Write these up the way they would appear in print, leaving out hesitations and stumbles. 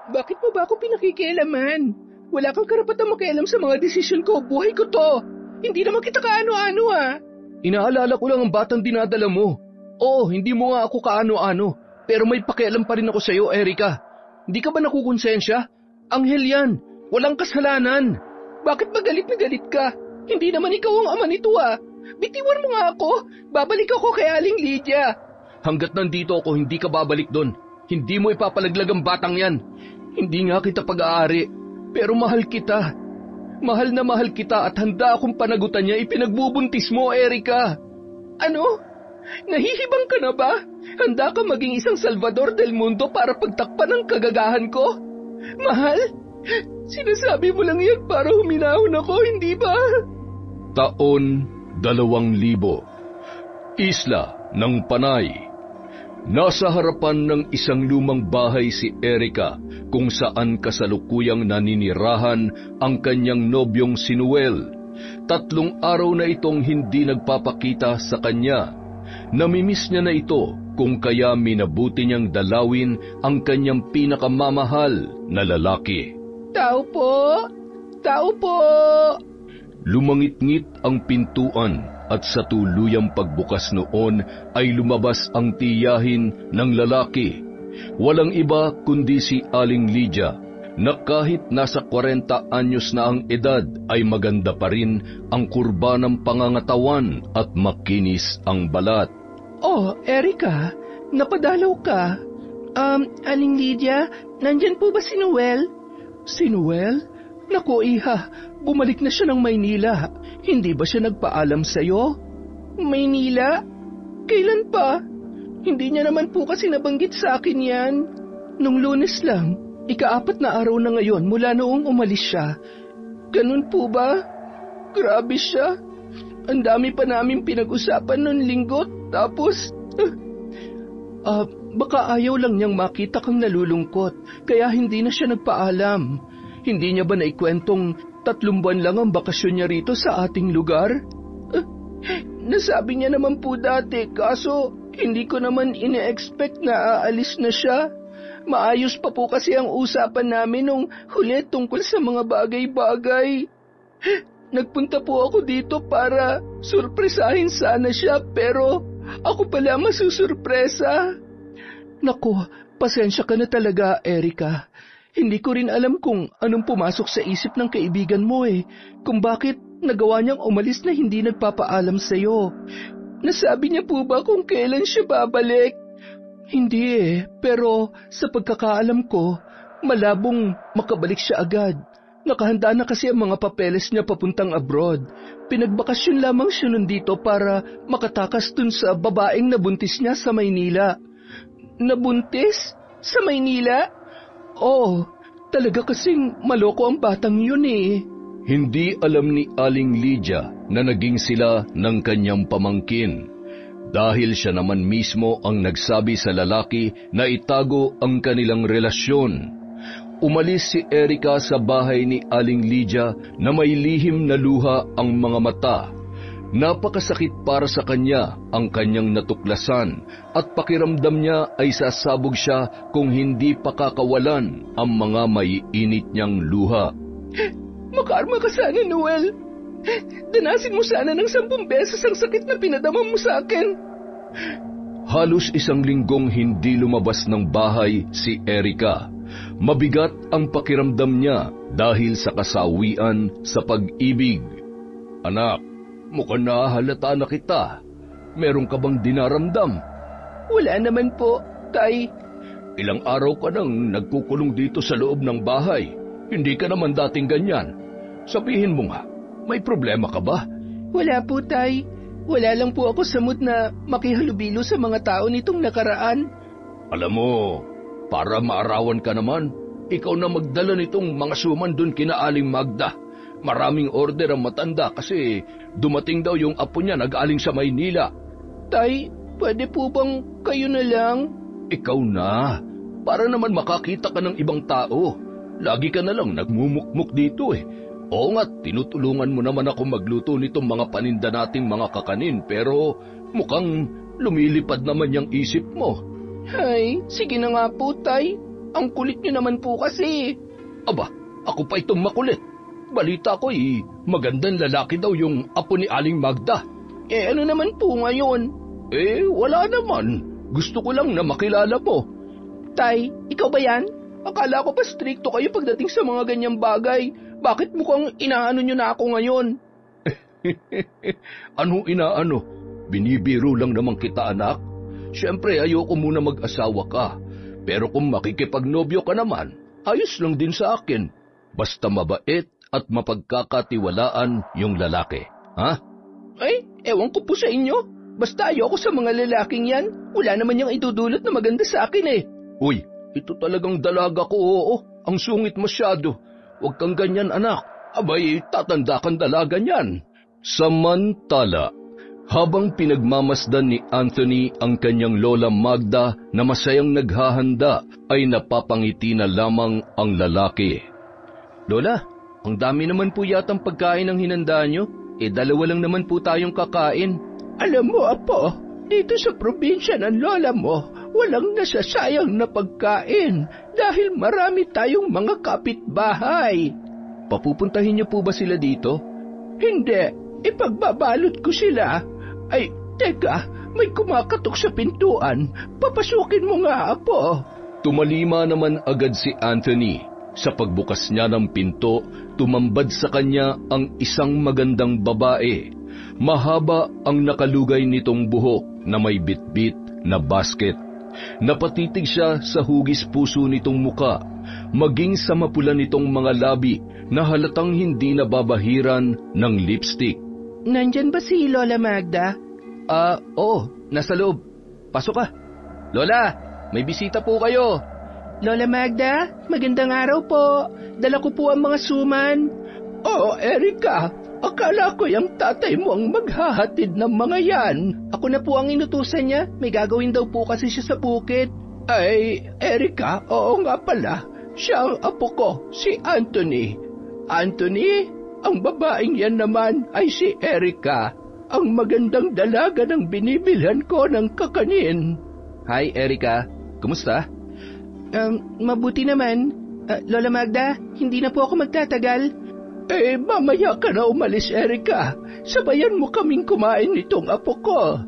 Bakit mo ba ako pinakikialaman? Wala kang karapatang makialam sa mga desisyon ko. Buhay ko to. Hindi naman kita kaano-ano Inaalala ko lang ang batang dinadala mo. Oo, hindi mo nga ako kaano-ano. Pero may pakialam pa rin ako sa iyo, Erica. Hindi ka ba nakukonsensya? Anghel yan. Walang kasalanan. Bakit ba galit na galit ka? Hindi naman ikaw ang ama nito Bitiwan mo nga ako. Babalik ako kay Aling Lydia. Hanggat nandito ako, hindi ka babalik doon. Hindi mo ipapalaglag ang batang yan. Hindi nga kita pag-aari. Pero mahal kita. Mahal na mahal kita at handa akong panagutan niya. Ipinagbubuntis mo, Erica. Ano? Nahihibang ka na ba? Handa ka maging isang Salvador del Mundo para pagtakpan ang kagagahan ko? Mahal? Sinasabi mo lang yan para huminahon ako, hindi ba? Taon 2000. Isla ng Panay. Nasa harapan ng isang lumang bahay si Erica kung saan kasalukuyang naninirahan ang kanyang nobyong si Noel. 3 araw na itong hindi nagpapakita sa kanya. Namimiss niya na ito kung kaya minabuti niyang dalawin ang kanyang pinakamamahal na lalaki. Tao po! Tao po! Lumangit-ngit ang pintuan at sa tuluyang pagbukas noon ay lumabas ang tiyahin ng lalaki. Walang iba kundi si Aling Lydia na kahit nasa 40 anyos na ang edad ay maganda pa rin ang kurba ng pangangatawan at makinis ang balat. Oh, Erica, napadalaw ka. Aling Lydia, nandyan po ba si Noel? Si Noel? Naku, iha, bumalik na siya ng Maynila. Hindi ba siya nagpaalam sa'yo? Maynila? Kailan pa? Hindi niya naman po kasi nabanggit sa akin yan. Nung Lunes lang, ika-4 na araw na ngayon mula noong umalis siya. Ganun po ba? Grabe siya. Ang dami pa namin pinag-usapan noong Linggo, tapos... baka ayaw lang niyang makita kang nalulungkot, kaya hindi na siya nagpaalam. Hindi niya ba naikwentong 3 buwan lang ang bakasyon niya rito sa ating lugar? Nasabi niya naman po dati, kaso hindi ko naman ine-expect na aalis na siya. Maayos pa po kasi ang usapan namin nung huli tungkol sa mga bagay-bagay. Nagpunta po ako dito para surpresahin sana siya, pero ako pala masusurpresa. Naku, pasensya ka na talaga, Erica. Hindi ko rin alam kung anong pumasok sa isip ng kaibigan mo kung bakit nagawa niyang umalis na hindi nagpapaalam sa'yo. Nasabi niya po ba kung kailan siya babalik? Hindi pero sa pagkakaalam ko, malabong makabalik siya agad. Nakahanda na kasi ang mga papeles niya papuntang abroad. Pinagbakasyon lamang siya nandito para makatakas dun sa babaeng nabuntis niya sa Maynila. Nabuntis? Sa Maynila? Oo, talaga kasing maloko ang batang yun Hindi alam ni Aling Lydia na naging sila ng kanyang pamangkin. Dahil siya naman mismo ang nagsabi sa lalaki na itago ang kanilang relasyon. Umalis si Erica sa bahay ni Aling Lydia na may lihim na luha ang mga mata. Napakasakit para sa kanya ang kanyang natuklasan at pakiramdam niya ay sasabog siya kung hindi pakakawalan ang mga maiinit niyang luha. Makarma ka sana, Noel. Danasin mo sana ng 10 beses ang sakit na pinadama mo sa akin. Halos 1 linggong hindi lumabas ng bahay si Erica. Mabigat ang pakiramdam niya dahil sa kasawian sa pag-ibig. Anak, mukhang nahalata na kita. Meron ka bang dinaramdam? Wala naman po, Tay. Ilang araw ka nang nagkukulong dito sa loob ng bahay. Hindi ka naman dating ganyan. Sabihin mo nga, may problema ka ba? Wala po, Tay. Wala lang po ako sa mood na makihalubilo sa mga tao nitong nakaraan. Alam mo, para maarawan ka naman, ikaw na magdala nitong mga suman dun kina Aling Magda. Maraming order ang matanda kasi dumating daw yung apo niya nag-aling sa Maynila. Tay, pwede po bang kayo na lang? Ikaw na, para naman makakita ka ng ibang tao. Lagi ka na lang nagmumukmuk dito Oo nga, tinutulungan mo naman ako magluto nitong mga paninda nating mga kakanin pero mukhang lumilipad naman yung isip mo. Ay, sige na nga po, Tay. Ang kulit niyo naman po kasi. Aba, ako pa itong makulit. Balita ko magandang lalaki daw yung apo ni Aling Magda. Ano naman po ngayon? Wala naman. Gusto ko lang na makilala mo. Tay, ikaw ba yan? Akala ko pa stricto kayo pagdating sa mga ganyang bagay. Bakit mukhang inaano nyo na ako ngayon? Ano inaano? Binibiro lang naman kita, anak. Siyempre, ayoko muna mag-asawa ka. Pero kung makikipagnobyo ka naman, ayos lang din sa akin. Basta mabait at mapagkakatiwalaan yung lalaki. Ha? Ewan ko po sa inyo. Basta ayoko sa mga lalaking yan. Wala naman yung idudulot na maganda sa akin Uy, ito talagang dalaga ko, oo. Ang sungit masyado. Huwag kang ganyan, anak. Abay, tatanda kang dalaga niyan. Samantala, habang pinagmamasdan ni Anthony ang kanyang lola Magda na masayang naghahanda, ay napapangiti na lamang ang lalaki. Lola, ang dami naman po yatang pagkain ang hinanda nyo. Dalawa lang naman po tayong kakain. Alam mo, Apo, dito sa probinsya ng lola mo, walang nasasayang na pagkain dahil marami tayong mga kapitbahay. Papupuntahin niyo po ba sila dito? Hindi, ipagbabalot ko sila. Ay, teka, may kumakatok sa pintuan. Papasukin mo nga, Apo. Tumalima naman agad si Anthony. Sa pagbukas niya ng pinto, tumambad sa kanya ang isang magandang babae. Mahaba ang nakalugay nitong buhok na may bitbit na basket. Napatitig siya sa hugis puso nitong muka, maging sa mapula nitong mga labi na halatang hindi nababahiran ng lipstick. Nandyan ba si Lola Magda? Oo, nasa loob. Pasok ka. Lola, may bisita po kayo. Lola Magda, magandang araw po. Dala ko po ang mga suman. Erika, akala ko yung tatay mo ang maghahatid ng mga yan. Ako na po ang inutusan niya. May gagawin daw po kasi siya sa bukid. Ay, Erika, oo nga pala. Siya ang apo ko, si Anthony. Anthony, ang babaeng yan naman ay si Erika, ang magandang dalaga ng binibilhan ko ng kakanin. Hi, Erika. Kumusta? Mabuti naman. Lola Magda, hindi na po ako magtatagal. Mamaya ka na umalis, Erika. Sabayan mo kaming kumain nitong apo ko.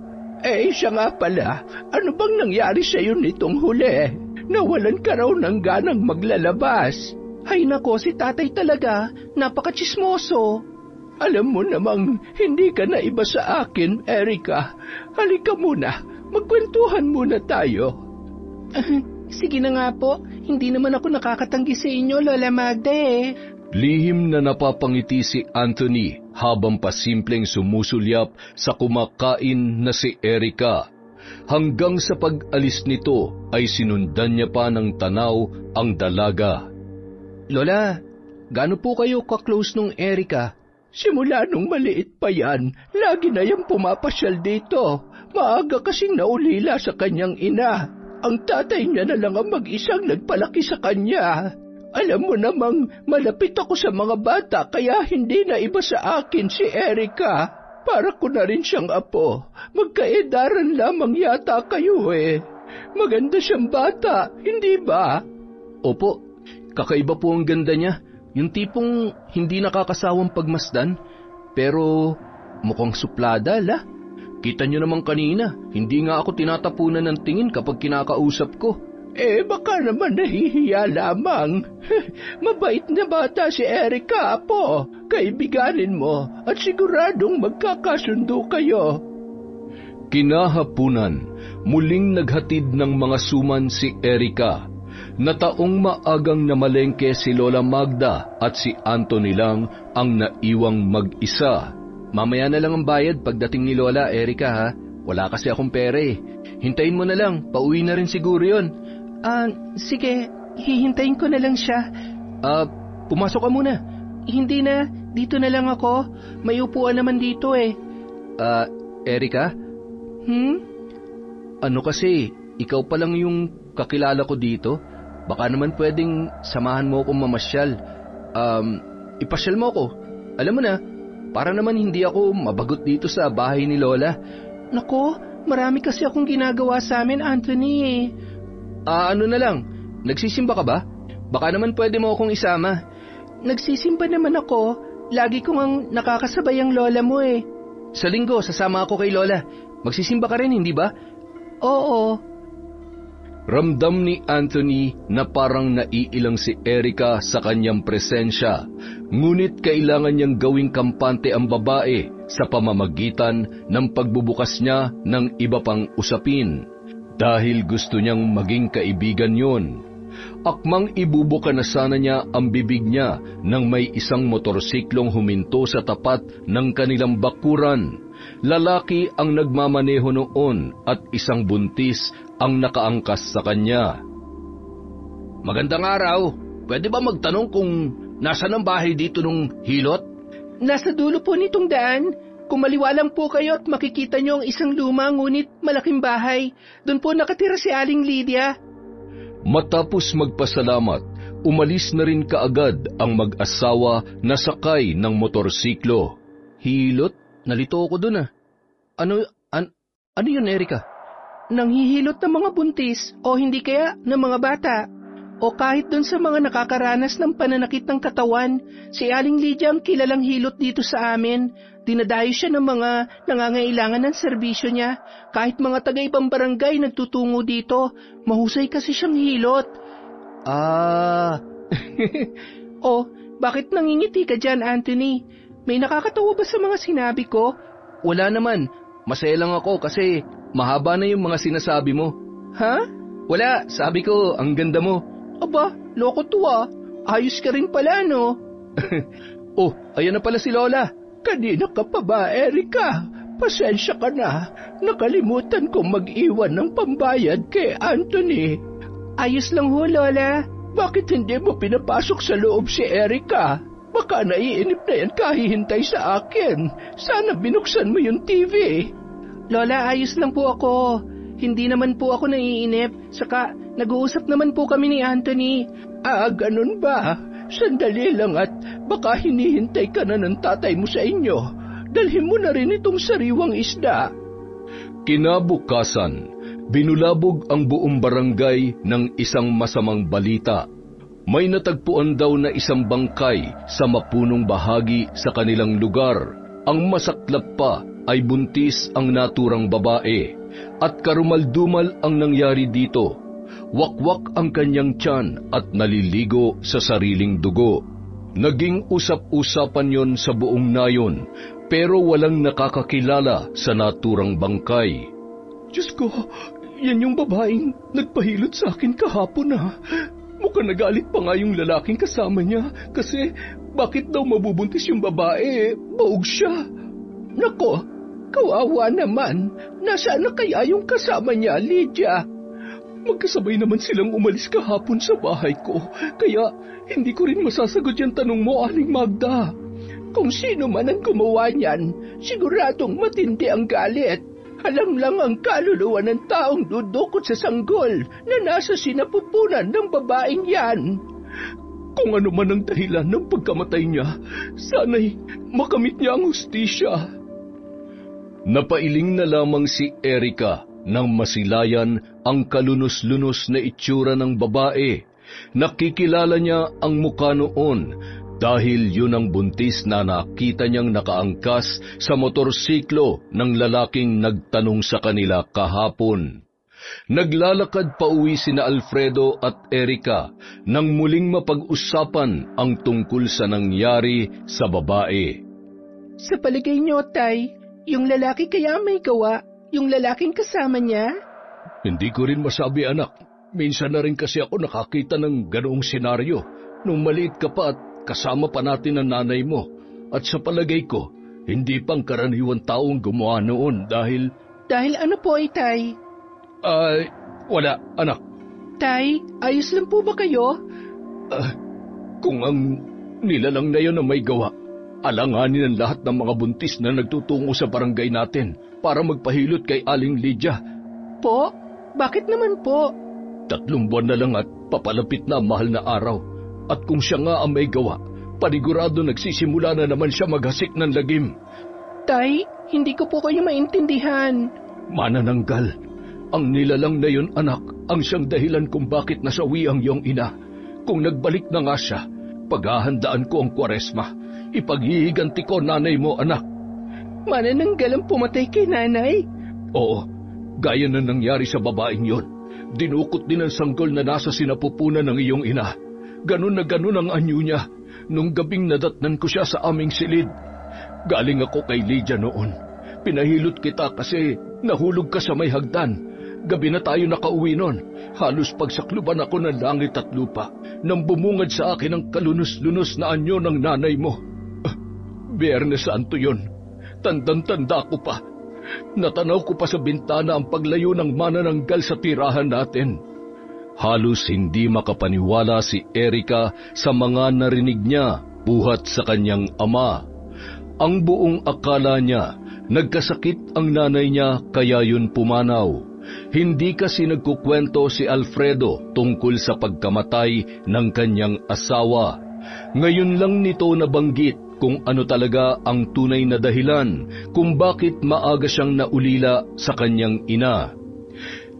Siya nga pala, ano bang nangyari sa'yo nitong huli? Nawalan ka raw ng ganang maglalabas. Ay nako, si tatay talaga, napaka-tsismoso. Alam mo namang hindi ka na iba sa akin, Erika. Halika muna, magkwentuhan muna tayo. Sige na nga po, hindi naman ako nakakatanggi sa inyo, Lola Magda Lihim na napapangiti si Anthony habang pasimpleng sumusulyap sa kumakain na si Erika. Hanggang sa pag-alis nito ay sinundan niya pa ng tanaw ang dalaga. Lola, gaano po kayo ka-close nung Erika? Simula nung maliit pa yan, lagi na yung pumapasyal dito. Maaga kasing naulila sa kanyang ina. Ang tatay niya na lang ang mag-isang nagpalaki sa kanya. Alam mo namang malapit ako sa mga bata kaya hindi na iba sa akin si Erika. Para ko na rin siyang apo. Magkaedaran lamang yata kayo Maganda siyang bata, hindi ba? Opo, kakaiba po ang ganda niya. Yung tipong hindi nakakasawang pagmasdan. Pero mukhang suplada, la. Kita niyo naman kanina, hindi nga ako tinatapunan ng tingin kapag kinakausap ko. Baka naman nahihiya lamang. Mabait na bata si Erika, apo. Kaibiganin mo at siguradong magkakasundo kayo. Kinahapunan, muling naghatid ng mga suman si Erika. Nataong maagang namalengke si Lola Magda at si Anthony lang ang naiwang mag-isa. Mamaya na lang ang bayad pagdating ni Lola, Erika ha. Wala kasi akong pera Hintayin mo na lang, pauwi na rin siguro yun. Sige, hihintayin ko na lang siya. Pumasok ka muna. Hindi na, dito na lang ako. May upuan naman dito Erika? Ano kasi, ikaw pa lang yung kakilala ko dito. Baka naman pwedeng samahan mo akong mamasyal. Ipasyal mo ako. Alam mo na, para naman hindi ako mabagot dito sa bahay ni Lola. Nako, marami kasi akong ginagawa sa amin, Anthony Ano na lang, nagsisimba ka ba? Baka naman pwede mo akong isama. Nagsisimba naman ako. Lagi ko ngang nakakasabay ang lola mo eh. Sa linggo, sasama ako kay lola. Magsisimba ka rin, hindi ba? Oo. Ramdam ni Anthony na parang naiilang si Erica sa kanyang presensya, ngunit kailangan niyang gawing kampante ang babae sa pamamagitan ng pagbubukas niya ng iba pang usapin, dahil gusto niyang maging kaibigan yon. Akmang ibubuka na sana niya ang bibig niya nang may isang motorsiklong huminto sa tapat ng kanilang bakuran. Lalaki ang nagmamaneho noon at isang buntis ang nakaangkas sa kanya. Magandang araw. Pwede ba magtanong kung nasaan ang bahay dito nung hilot? Nasa dulo po nitong daan. Kung maliwalang po kayo at makikita niyo ang isang luma ngunit malaking bahay. Doon po nakatira si Aling Lydia. Matapos magpasalamat, umalis na rin kaagad ang mag-asawa na sakay ng motorsiklo. Hilot? Nalito ako dun ah. Ano yun, Erica? Nanghihilot ng mga buntis o hindi kaya ng mga bata. O kahit dun sa mga nakakaranas ng pananakit ng katawan, si Aling Lydia ang kilalang hilot dito sa amin. Dinadayo siya ng mga nangangailangan ng serbisyo niya. Kahit mga taga-ibang barangay nagtutungo dito, mahusay kasi siyang hilot. Oh, bakit nangingiti ka dyan, Anthony? May nakakatawa ba sa mga sinabi ko? Wala naman. Masaya lang ako kasi mahaba na yung mga sinasabi mo. Ha? Wala. Sabi ko, ang ganda mo. Aba, loko to ah. Ayos ka rin pala, no? Oh, ayan na pala si Lola. Kanina ka pa ba, Erica? Pasensya ka na. Nakalimutan kong mag-iwan ng pambayad kay Anthony. Ayos lang ho, Lola. Bakit hindi mo pinapasok sa loob si Erica? Baka naiinip na yan kahihintay sa akin. Sana binuksan mo yung TV. Lola, ayos lang po ako. Hindi naman po ako naiinip. Saka, nag-uusap naman po kami ni Anthony. Ganun ba? Sandali lang at baka hinihintay ka na ng tatay mo sa inyo. Dalhin mo na rin itong sariwang isda. Kinabukasan, binulabog ang buong barangay ng isang masamang balita. May natagpuan daw na isang bangkay sa mapunong bahagi sa kanilang lugar. Ang masaklap pa ay buntis ang naturang babae at karumaldumal ang nangyari dito. Wakwak ang kanyang tiyan at naliligo sa sariling dugo. Naging usap-usapan yon sa buong nayon, pero walang nakakakilala sa naturang bangkay. Diyos ko, yan yung babaeng nagpahilot sa akin kahapon ah. Mukhang nagalit pa nga yung lalaking kasama niya kasi bakit daw mabubuntis yung babae? Baog siya. Nako, kawawa naman. Nasaan na kaya yung kasama niya, Lydia? Magkasabay naman silang umalis kahapon sa bahay ko, kaya hindi ko rin masasagot yung tanong mo, Aling Magda. Kung sino man ang gumawa niyan, siguradong matindi ang galit. Halang lang ang kaluluwa ng taong dudukot sa sanggol na nasa sinapupunan ng babaeng yan. Kung ano man ang dahilan ng pagkamatay niya, sana'y makamit niya ang hustisya. Napailing na lamang si Erica nang masilayan ang kalunos-lunos na itsura ng babae. Nakikilala niya ang mukha noon dahil yun ang buntis na nakita niyang nakaangkas sa motorsiklo ng lalaking nagtanong sa kanila kahapon. Naglalakad pa uwi sina Alfredo at Erica nang muling mapag-usapan ang tungkol sa nangyari sa babae. Sa palagay niyo, Tay, yung lalaki kaya may gawa? Yung lalaking kasama niya? Hindi ko rin masabi, anak. Minsan na rin kasi ako nakakita ng ganoong senaryo. Nung maliit ka pa at kasama pa natin ang nanay mo. At sa palagay ko, hindi pang karaniwang taong gumawa noon dahil... Dahil ano po, Tay? Wala, anak. Tay, ayos lang po ba kayo? Kung ang nilalang na yun na may gawa, alanganin ang lahat ng mga buntis na nagtutungo sa barangay natin para magpahilot kay Aling Lydia. Po? Bakit naman po? 3 buwan na lang at papalapit na mahal na araw. At kung siya nga ang may gawa, panigurado nagsisimula na naman siya maghasik ng lagim. Tay, hindi ko po kayo maintindihan. Manananggal, ang nilalang na yun, anak, ang siyang dahilan kung bakit nasawi ang iyong ina. Kung nagbalik na nga siya, paghahandaan ko ang Kwaresma. Ipaghihiganti ko nanay mo, anak. Manananggal ang pumatay kay nanay? Oo, gaya na nangyari sa babaeng yon. Dinukot din ang sanggol na nasa sinapupunan ng iyong ina. Ganun na ganun ang anyo niya. Nung gabing nadatnan ko siya sa aming silid. Galing ako kay Lydia noon. Pinahilot kita kasi nahulog ka sa may hagdan. Gabi na tayo nakauwi nun. Halos pagsakluban ako ng langit at lupa nang bumungad sa akin ang kalunos-lunos na anyo ng nanay mo. Biyernes Santo yun. Tandang-tanda ko pa. Natanaw ko pa sa bintana ang paglayo ng manananggal sa tirahan natin. Halos hindi makapaniwala si Erica sa mga narinig niya buhat sa kanyang ama. Ang buong akala niya, nagkasakit ang nanay niya kaya yun pumanaw. Hindi kasi nagkukwento si Alfredo tungkol sa pagkamatay ng kanyang asawa. Ngayon lang nito nabanggit kung ano talaga ang tunay na dahilan kung bakit maaga siyang naulila sa kanyang ina.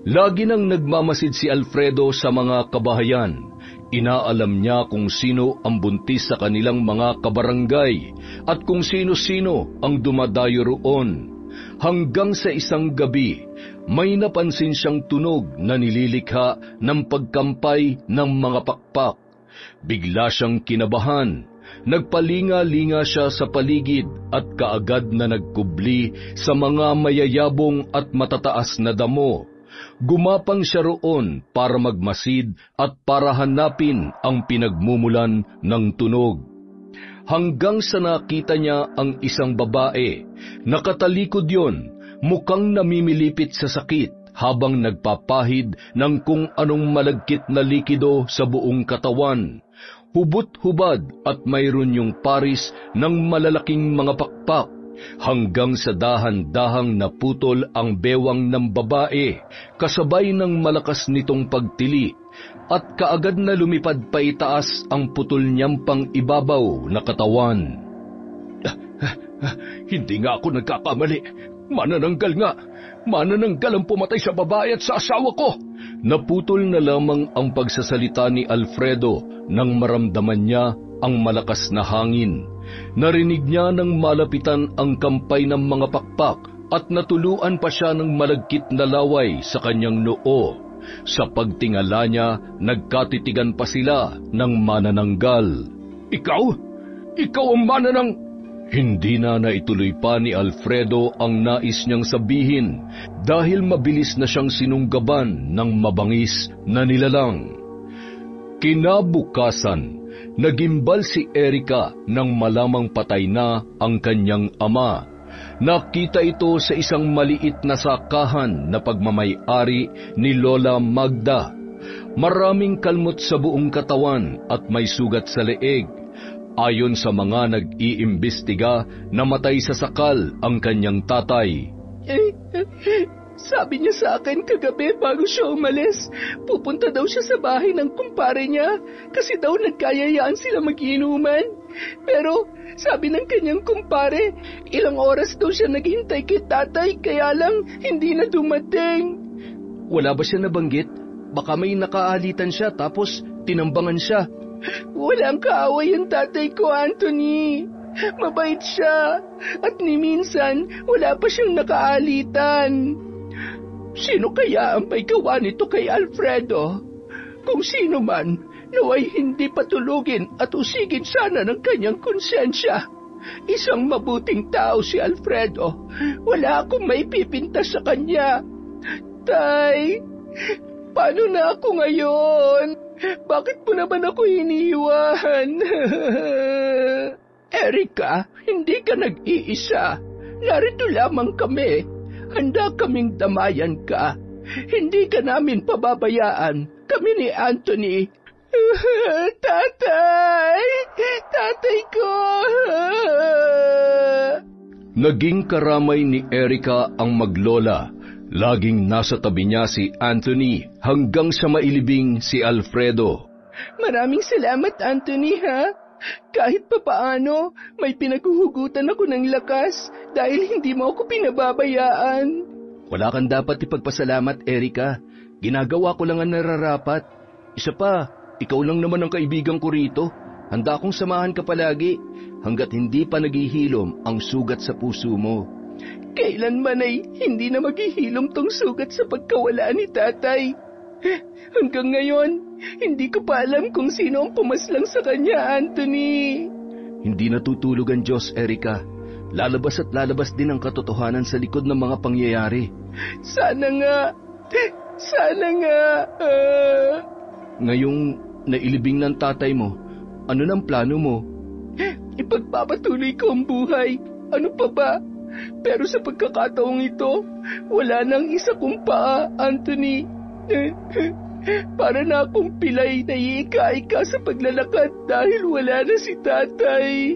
Lagi nang nagmamasid si Alfredo sa mga kabahayan. Inaalam niya kung sino ang buntis sa kanilang mga kabarangay at kung sino-sino ang dumadayo roon. Hanggang sa isang gabi, may napansin siyang tunog na nililikha ng pagkampay ng mga pakpak. Bigla siyang kinabahan. Nagpalinga-linga siya sa paligid at kaagad na nagkubli sa mga mayayabong at matataas na damo. Gumapang siya roon para magmasid at para hanapin ang pinagmumulan ng tunog. Hanggang sa nakita niya ang isang babae. Nakatalikod yon, mukhang namimilipit sa sakit habang nagpapahid ng kung anong malagkit na likido sa buong katawan. Hubot-hubad at mayroon yung paris ng malalaking mga pakpak. Hanggang sa dahan-dahang naputol ang bewang ng babae, kasabay ng malakas nitong pagtili, at kaagad na lumipad pa itaas ang putol niyang pang ibabaw na katawan. Hindi nga ako nagkakamali. Manananggal nga. Manananggal ang pumatay sa babae at sa asawa ko. Naputol na lamang ang pagsasalita ni Alfredo nang maramdaman niya ang malakas na hangin. Narinig niya nang malapitan ang kampay ng mga pakpak at natuluan pa siya ng malagkit na laway sa kanyang noo. Sa pagtingala niya, nagkatitigan pa sila ng manananggal. Ikaw? Ikaw ang mananang... Hindi na naituloy pa ni Alfredo ang nais niyang sabihin dahil mabilis na siyang sinunggaban ng mabangis na nilalang. Kinabukasan, nagimbal si Erica nang malamang patay na ang kanyang ama. Nakita ito sa isang maliit na sakahan na pagmamay-ari ni Lola Magda. Maraming kalmot sa buong katawan at may sugat sa leeg. Ayon sa mga nag-iimbestiga, namatay sa sakal ang kanyang tatay. Sabi niya sa akin kagabi bago siya umalis, pupunta daw siya sa bahay ng kumpare niya kasi daw nagkayayaan sila mag-inuman. Pero sabi ng kanyang kumpare, ilang oras daw siya naghintay kay tatay kaya lang hindi na dumating. Wala ba siya nabanggit? Baka may nakaalitan siya tapos tinambangan siya. Walang kaaway ang tatay ko, Anthony. Mabait siya. At ni minsan, wala pa siyang nakaalitan. Sino kaya ang may gawa nito kay Alfredo? Kung sino man, naway hindi patulugin at usigin sana ng kanyang konsensya. Isang mabuting tao si Alfredo. Wala akong may pipinta sa kanya. Tay, paano na ako ngayon? Bakit mo naman ako iniwan? Erica, hindi ka nag-iisa. Narito lamang kami. Handa kaming damayan ka. Hindi ka namin pababayaan. Kami ni Anthony. Tatay! Tatay ko! Naging karamay ni Erica ang maglola. Laging nasa tabi niya si Anthony hanggang sa mailibing si Alfredo. Maraming salamat, Anthony, ha? Kahit papaano, may pinaghuhugutan ako ng lakas dahil hindi mo ako pinababayaan. Wala kang dapat ipagpasalamat, Erica. Ginagawa ko lang ang nararapat. Isa pa, ikaw lang naman ang kaibigan ko rito. Handa akong samahan ka palagi hanggat hindi pa naghihilom ang sugat sa puso mo. Kailanman ay hindi na maghihilom tong sugat sa pagkawala ni tatay. Hanggang ngayon, hindi ko pa alam kung sino ang pumaslang sa kanya, Anthony. Hindi natutulog ang Diyos, Erica. Lalabas at lalabas din ang katotohanan sa likod ng mga pangyayari. Sana nga. Sana nga. Ngayong nailibing ng tatay mo, ano nang plano mo? Ipagpapatuloy ko ang buhay. Ano pa ba? Pero sa pagkakataong ito, wala nang isa kong paa, Anthony. Para na akong pilay na iika-ika sa paglalakad dahil wala na si tatay.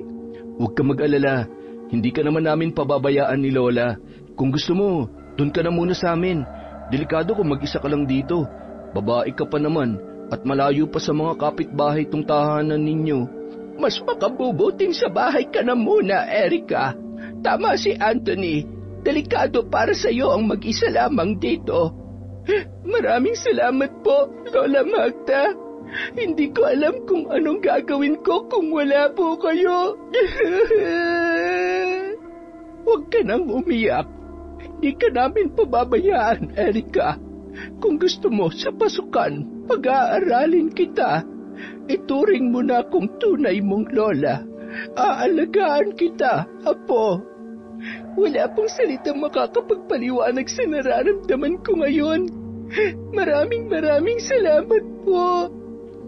Huwag ka mag-alala. Hindi ka naman namin pababayaan ni Lola. Kung gusto mo, doon ka na muna sa amin. Delikado kung mag-isa ka lang dito. Babae ka pa naman at malayo pa sa mga kapitbahay tong tahanan ninyo. Mas makabubuting sa bahay ka na muna, Erica. Tama si Anthony. Delikado para sa iyo ang mag-isa lamang dito. Maraming salamat po, Lola Magda. Hindi ko alam kung anong gagawin ko kung wala po kayo. Huwag ka nang umiyak. Hindi ka namin pababayaan, Erica. Kung gusto mo sa pasukan, pag-aaralin kita. Ituring mo na kung tunay mong lola. Aalagaan kita, apo. Wala pong salitang makakapagpaliwanag sa nararamdaman ko ngayon. Maraming salamat po.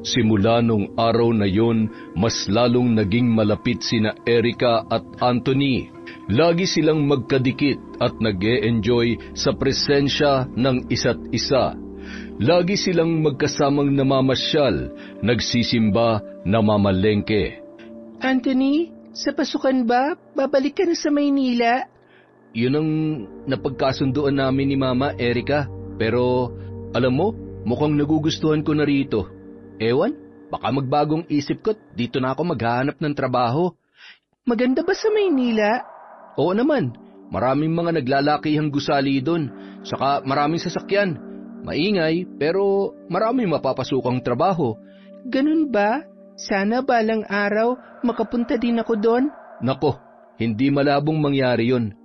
Simula nung araw na yon, mas lalong naging malapit sina Erica at Anthony. Lagi silang magkadikit at nag-e-enjoy sa presensya ng isa't isa. Lagi silang magkasamang namamasyal, nagsisimba, namamalengke. Anthony, sa pasukan ba? Babalik ka na sa Maynila? Yun ang napagkasunduan namin ni Mama, Erica. Pero, alam mo, mukhang nagugustuhan ko na rito. Ewan, baka magbagong isip ko, dito na ako maghahanap ng trabaho. Maganda ba sa Maynila? Oo naman, maraming mga naglalakihang gusali doon, saka maraming sasakyan. Maingay, pero maraming mapapasukang trabaho. Ganun ba? Sana balang araw makapunta din ako doon. Nako, hindi malabong mangyari yun.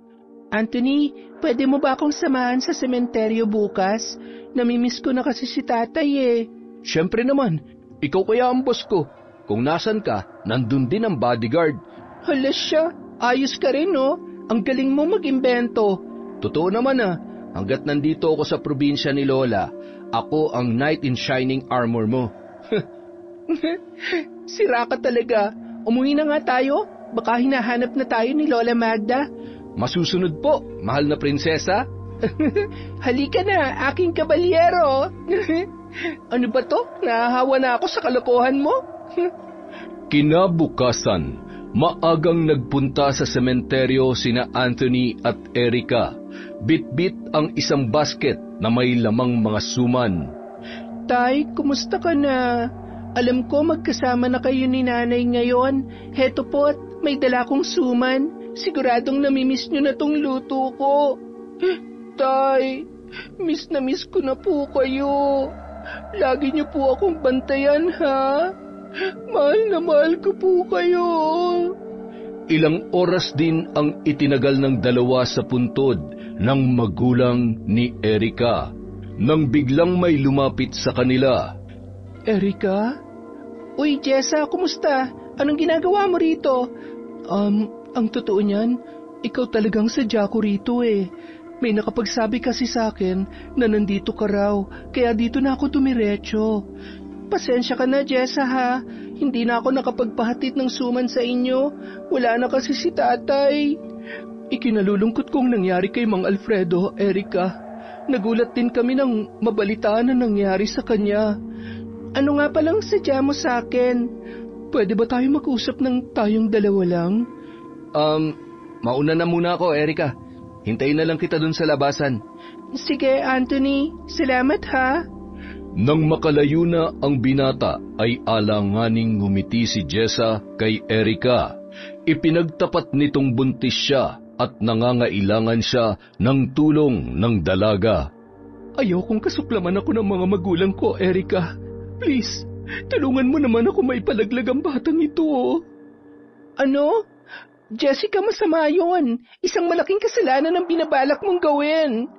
Anthony, pwede mo ba akong samahan sa sementeryo bukas? Namimiss ko na kasi si tatay eh. Siyempre naman, ikaw kaya ang boss ko. Kung nasan ka, nandun din ang bodyguard. Hala siya, ayos ka rin no? Ang galing mo mag-imbento. Totoo naman hanggat nandito ako sa probinsya ni Lola, ako ang knight in shining armor mo. Sira ka talaga. Umuwi na nga tayo. Baka hinahanap na tayo ni Lola Magda. Masusunod po, mahal na prinsesa. Halika na, aking kabalyero. Ano ba to? Nahahawa na ako sa kalokohan mo. Kinabukasan, maagang nagpunta sa sementeryo sina Anthony at Erica. Bit-bit ang isang basket na may lamang mga suman. Tay, kumusta ka na? Alam ko magkasama na kayo ni nanay ngayon. Heto po, may dala kong suman. Siguradong namimiss nyo na tong luto ko. Tay, miss na miss ko na po kayo. Lagi nyo po akong bantayan, ha? Mahal na mahal ko po kayo. Ilang oras din ang itinagal ng dalawa sa puntod ng magulang ni Erica. Nang biglang may lumapit sa kanila. Erica? Uy, Jessa, kumusta? Anong ginagawa mo rito? Ang totoo niyan, ikaw talagang sadya ko rito eh. May nakapagsabi kasi sa akin na nandito ka raw, kaya dito na ako dumiretso. Pasensya ka na, Jessa ha. Hindi na ako nakapagpahatid ng suman sa inyo. Wala na kasi si tatay. Ikinalulungkot kong nangyari kay Mang Alfredo, Erica. Nagulat din kami nang mabalitaan na nangyari sa kanya. Ano nga palang sadya mo sa akin? Pwede ba tayo mag-usap ng tayong dalawa lang? Mauna na muna ako, Erica. Hintayin na lang kita dun sa labasan. Sige, Anthony. Salamat ha. Nang makalayo na ang binata, ay alanganing ngumiti si Jessa kay Erica. Ipinagtapat nitong buntis siya at nangangailangan siya ng tulong ng dalaga. Ayaw kong kasuklaman ako ng mga magulang ko, Erica. Please, tulungan mo naman ako maipalaglag ang batang ito. Ano? Jessica, masama yun. Isang malaking kasalanan ang binabalak mong gawin.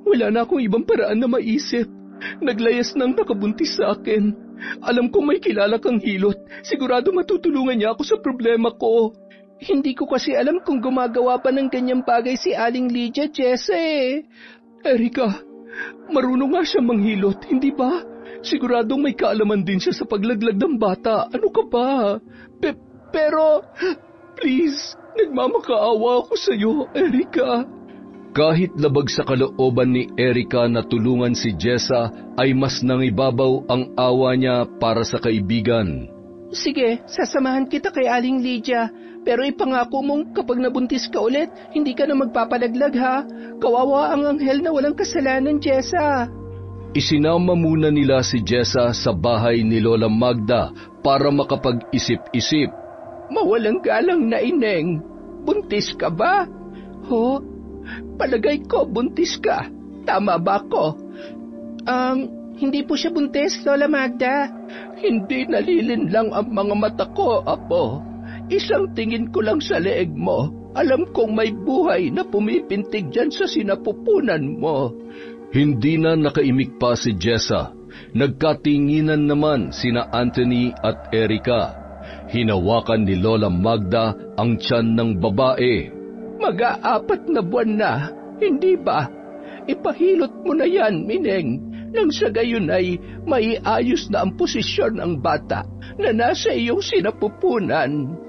Wala na akong ibang paraan na maisip. Naglayas nang nakabuntis sa akin. Alam kong may kilala kang hilot. Sigurado matutulungan niya ako sa problema ko. Hindi ko kasi alam kung gumagawa pa ng ganyang bagay si Aling Lydia, Jessa eh. Erica, marunong nga siya manghilot, hindi ba? Siguradong may kaalaman din siya sa paglaglag ng bata. Ano ka ba? Pero, please, nagmamakaawa ako sa iyo, Erica. Kahit labag sa kalooban ni Erica na tulungan si Jessa, ay mas nangibabaw ang awa niya para sa kaibigan. Sige, sasamahan kita kay Aling Lydia. Pero ipangako mong kapag nabuntis ka ulit, hindi ka na magpapalaglag ha. Kawawa ang anghel na walang kasalanan, Jessa. Isinama muna nila si Jessa sa bahay ni Lola Magda para makapag-isip-isip. Mawalang galang na ineng. Buntis ka ba? Ho? Palagay ko buntis ka. Tama ba ko? Hindi po siya buntis, Lola Magda. Hindi nalilinlang ang mga mata ko, Apo. Isang tingin ko lang sa leeg mo. Alam kong may buhay na pumipintig dyan sa sinapupunan mo. Hindi na nakaimik pa si Jessa. Nagkatinginan naman sina Anthony at Erica. Hinawakan ni Lola Magda ang tiyan ng babae. Mag-aapat na buwan na, hindi ba? Ipahilot mo na yan, Mineng. Nang sa gayon ay maiayos na ang posisyon ng bata na nasa iyong sinapupunan.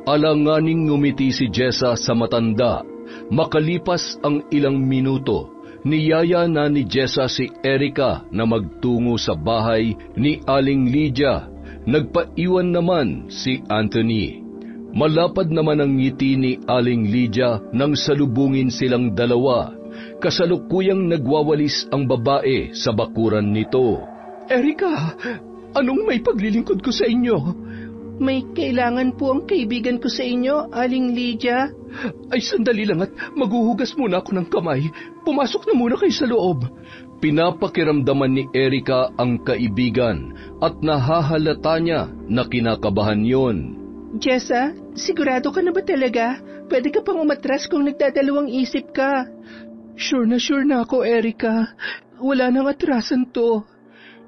Alanganing ngumiti si Jessa sa matanda. Makalipas ang ilang minuto, niyaya na ni Jessa si Erica na magtungo sa bahay ni Aling Lydia. Nagpaiwan naman si Anthony. Malapad naman ang ngiti ni Aling Lydia nang salubungin silang dalawa. Kasalukuyang nagwawalis ang babae sa bakuran nito. Erica, anong may paglilingkod ko sa inyo? May kailangan po ang kaibigan ko sa inyo, Aling Lydia. Ay, sandali lang at maghuhugas muna ako ng kamay. Pumasok na muna kayo sa loob. Pinapakiramdaman ni Erica ang kaibigan at nahahalata niya na kinakabahan yon. Jessa, sigurado ka na ba talaga? Pwede ka pang umatras kung nagdadalawang isip ka. Sure na ako, Erica. Wala nang atrasan to.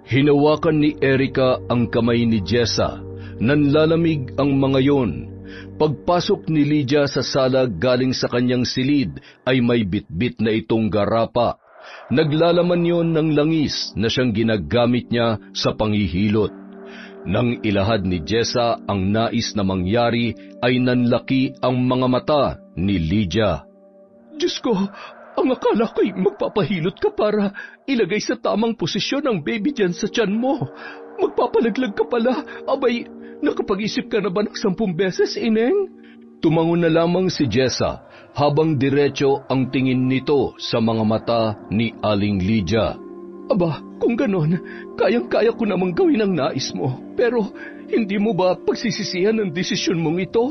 Hinawakan ni Erica ang kamay ni Jessa. Nanlalamig ang mga yon. Pagpasok ni Lydia sa sala galing sa kanyang silid ay may bitbit na itong garapa. Naglalaman yon ng langis na siyang ginagamit niya sa panghihilot. Nang ilahad ni Jessa ang nais na mangyari ay nanlaki ang mga mata ni Lydia. Diyos ko, ang akala ko'y magpapahilot ka para ilagay sa tamang posisyon ang baby dyan sa tiyan mo. Magpapalaglag ka pala. Abay, nakapag-isip ka na ba ng 10 beses, Ineng? Tumango na lamang si Jessa habang diretso ang tingin nito sa mga mata ni Aling Lydia. Aba, kung ganon, kayang-kaya ko namang gawin ang nais mo. Pero hindi mo ba pagsisisihan ang desisyon mong ito?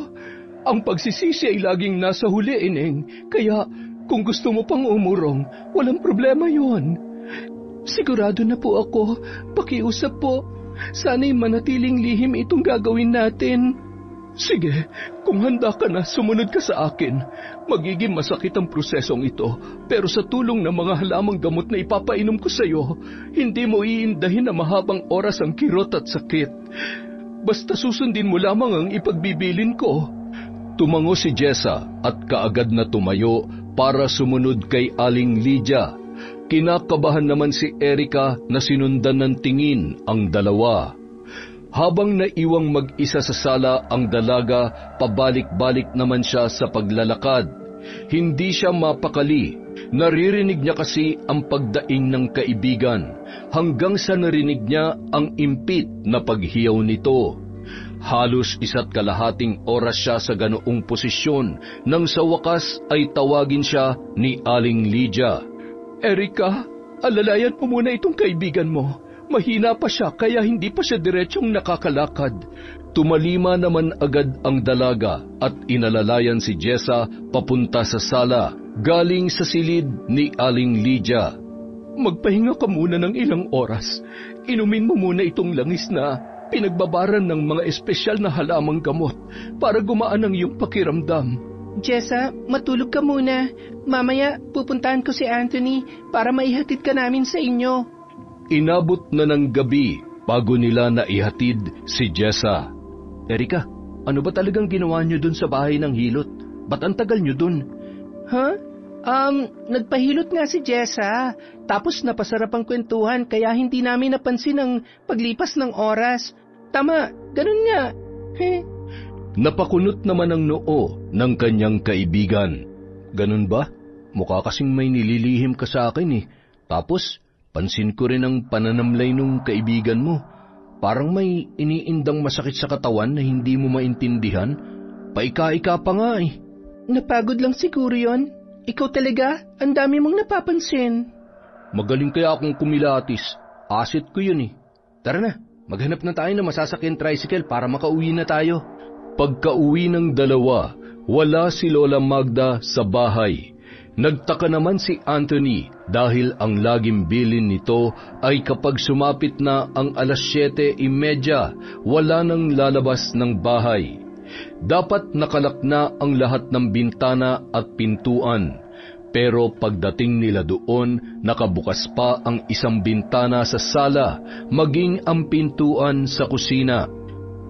Ang pagsisisi ay laging nasa huli, Ineng. Kaya kung gusto mo pang umurong, walang problema yon. Sigurado na po ako. Pakiusap po. Sana'y manatiling lihim itong gagawin natin. Sige, kung handa ka na, sumunod ka sa akin. Magiging masakit ang prosesong ito, pero sa tulong ng mga halamang gamot na ipapainom ko sa iyo, hindi mo iindahin na mahabang oras ang kirot at sakit. Basta susundin mo lamang ang ipagbibilin ko. Tumango si Jessa at kaagad na tumayo para sumunod kay Aling Lydia. Kinakabahan naman si Erica na sinundan ng tingin ang dalawa. Habang naiwang mag-isa sa sala ang dalaga, pabalik-balik naman siya sa paglalakad. Hindi siya mapakali. Naririnig niya kasi ang pagdaing ng kaibigan, hanggang sa narinig niya ang impit na paghiyaw nito. Halos 1.5 oras siya sa ganoong posisyon nang sa wakas ay tawagin siya ni Aling Lydia. Erica, alalayan mo muna itong kaibigan mo. Mahina pa siya kaya hindi pa siya diretsyong nakakalakad. Tumalima naman agad ang dalaga at inalalayan si Jessa papunta sa sala galing sa silid ni Aling Lydia. magpahinga ka muna ng ilang oras. Inumin mo muna itong langis na pinagbabaran ng mga espesyal na halamang gamot para gumaan ang iyong pakiramdam. Jessa, matulog ka muna. Mamaya pupuntahan ko si Anthony para maihatid ka namin sa inyo. Inabot na ng gabi bago nila naihatid si Jessa. Erika, ano ba talagang ginawa niyo dun sa bahay ng hilot? Ba't ang tagal niyo dun? Nagpahilot nga si Jessa. Tapos napasarap ang kwentuhan kaya hindi namin napansin ang paglipas ng oras. Tama, ganun nga. Napakunot naman ang noo ng kanyang kaibigan. Ganun ba? Mukha kasing may nililihim ka sa akin eh. Tapos, pansin ko rin ang pananamlay nung kaibigan mo. Parang may iniindang masakit sa katawan na hindi mo maintindihan. Paika-ika pa nga eh. Napagod lang siguro yon. Ikaw talaga, ang dami mong napapansin. Magaling kaya akong kumilatis. Asset ko yun eh. Tara na, maghanap na tayo ng masasakyan tricycle para makauwi na tayo. Pagka-uwi ng dalawa, wala si Lola Magda sa bahay. Nagtaka naman si Anthony dahil ang laging bilin nito ay kapag sumapit na ang alas 7:30, wala nang lalabas ng bahay. Dapat nakalak na ang lahat ng bintana at pintuan. Pero pagdating nila doon, nakabukas pa ang isang bintana sa sala, maging ang pintuan sa kusina.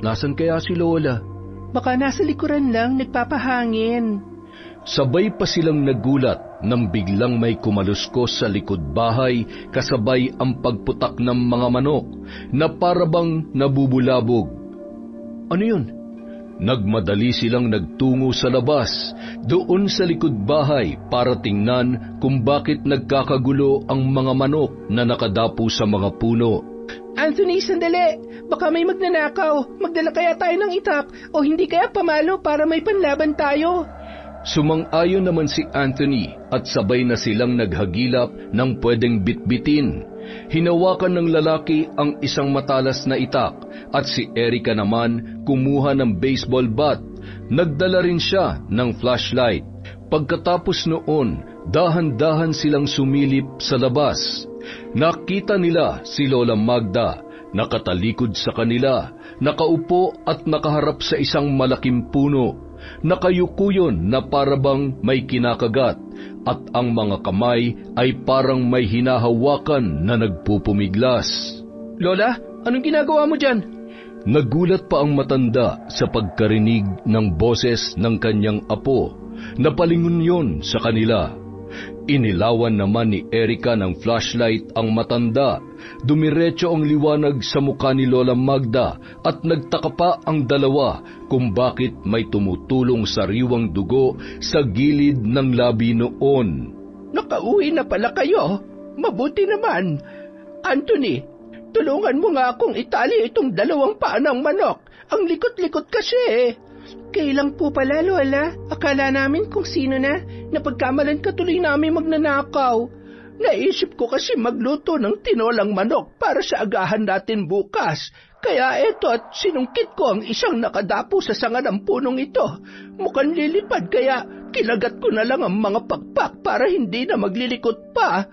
Nasaan kaya si Lola? Baka nasa likuran lang, nagpapahangin. Sabay pa silang nagulat nang biglang may kumaluskos sa likod bahay kasabay ang pagputak ng mga manok na parabang nabubulabog. Ano yun? Nagmadali silang nagtungo sa labas, doon sa likod bahay para tingnan kung bakit nagkakagulo ang mga manok na nakadapo sa mga puno. Anthony, sandali! Baka may magnanakaw. Magdala kaya tayo ng itak o hindi kaya pamalo para may panlaban tayo. Sumang-ayon naman si Anthony at sabay na silang naghagilap ng pwedeng bitbitin. Hinawakan ng lalaki ang isang matalas na itak at si Erika naman kumuha ng baseball bat. Nagdala rin siya ng flashlight. Pagkatapos noon, dahan-dahan silang sumilip sa labas. Nakita nila si Lola Magda, nakatalikod sa kanila, nakaupo at nakaharap sa isang malaking puno. Nakayuko yun na parabang may kinakagat at ang mga kamay ay parang may hinahawakan na nagpupumiglas. Lola, anong ginagawa mo dyan? Nagulat pa ang matanda sa pagkarinig ng boses ng kanyang apo. Napalingon yun sa kanila. Inilawan naman ni Erika ng flashlight ang matanda. Dumiretso ang liwanag sa mukha ni Lola Magda at nagtaka pa ang dalawa kung bakit may tumutulong sariwang dugo sa gilid ng labi noon. Nakauwi na pala kayo. Mabuti naman. Anthony, tulungan mo nga akong itali itong 2 paa ng manok. Ang likot-likot kasi. Kailang po pala, Lola. Akala namin kung sino na. Napagkamalan ka tuloy namin magnanakaw. Naisip ko kasi magluto ng tinolang manok para sa agahan natin bukas. Kaya eto at sinungkit ko ang isang nakadapo sa sanga ng punong ito. Mukhang lilipad kaya kinagat ko na lang ang mga pakpak para hindi na maglilikot pa.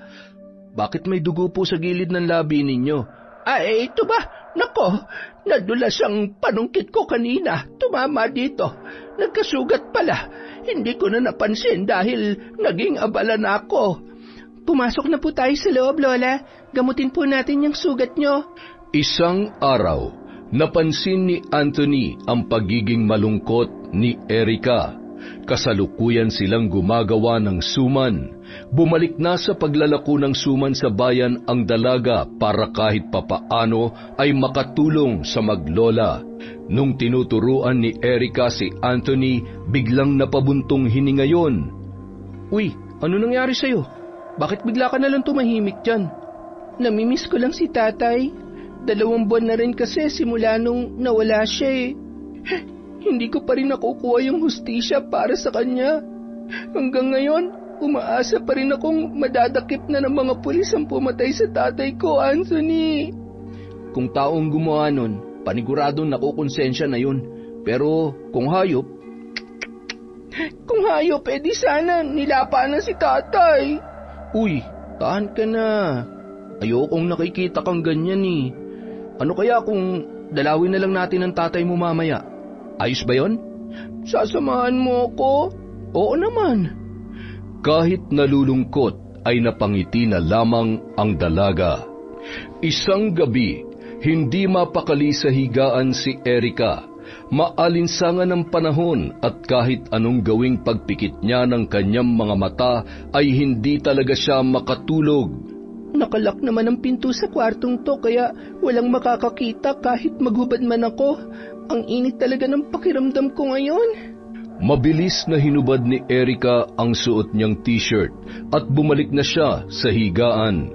Bakit may dugo po sa gilid ng labi ninyo? Ay, ito ba? Nako, nadulas ang panungkit ko kanina. Tumama dito. Nagkasugat pala. Hindi ko na napansin dahil naging abala na ako. Pumasok na po tayo sa loob, Lola. Gamutin po natin yung sugat nyo. Isang araw, napansin ni Anthony ang pagiging malungkot ni Erika. Kasalukuyan silang gumagawa ng suman. Bumalik na sa paglalako ng suman sa bayan ang dalaga para kahit papaano ay makatulong sa maglola. Nung tinuturuan ni Erika si Anthony, biglang napabuntong hininga yon. Uy, ano nangyari sa'yo? Bakit bigla ka nalang tumahimik dyan? Namimiss ko lang si tatay. 2 buwan na rin kasi simula nung nawala siya eh. Hindi ko pa rin nakukuha yung hustisya para sa kanya. Hanggang ngayon, umaasa pa rin akong madadakip na ng mga pulis ang pumatay sa tatay ko, Anthony. Kung taong gumawa nun, paniguradong nakukonsensya na yun. Pero kung hayop... Kung hayop, edi sana nilapa na si tatay. Uy, Tahan ka na. Ayokong nakikita kang ganyan eh. Ano kaya kung dalawin na lang natin ang tatay mo mamaya? Ayos ba yon? Sasamahan mo ko? Oo naman. Kahit nalulungkot ay napangiti na lamang ang dalaga. Isang gabi, hindi mapakali sa higaan si Erica. Maalinsangan ang panahon at kahit anong gawing pagpikit niya ng kanyang mga mata ay hindi talaga siya makatulog. Nakalak naman ang pinto sa kwartong to kaya walang makakakita kahit maghubad man ako. Ang init talaga ng pakiramdam ko ngayon. Mabilis na hinubad ni Erica ang suot niyang t-shirt at bumalik na siya sa higaan.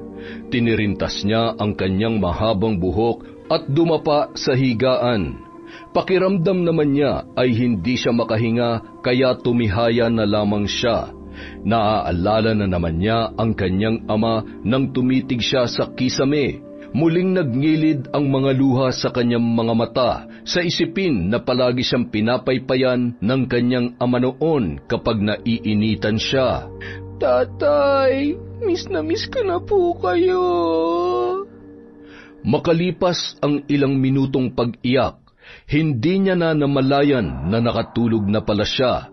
Tinirintas niya ang kanyang mahabang buhok at dumapa sa higaan. Pakiramdam naman niya ay hindi siya makahinga kaya tumihaya na lamang siya. Naaalala na naman niya ang kanyang ama nang tumitig siya sa kisame. Muling nagnilid ang mga luha sa kanyang mga mata sa isipin na palagi siyang pinapaypayan ng kanyang ama noon kapag naiinitan siya. Tatay, miss na miss ko na po kayo. Makalipas ang ilang minutong pag-iyak, hindi niya na namalayan na nakatulog na pala siya.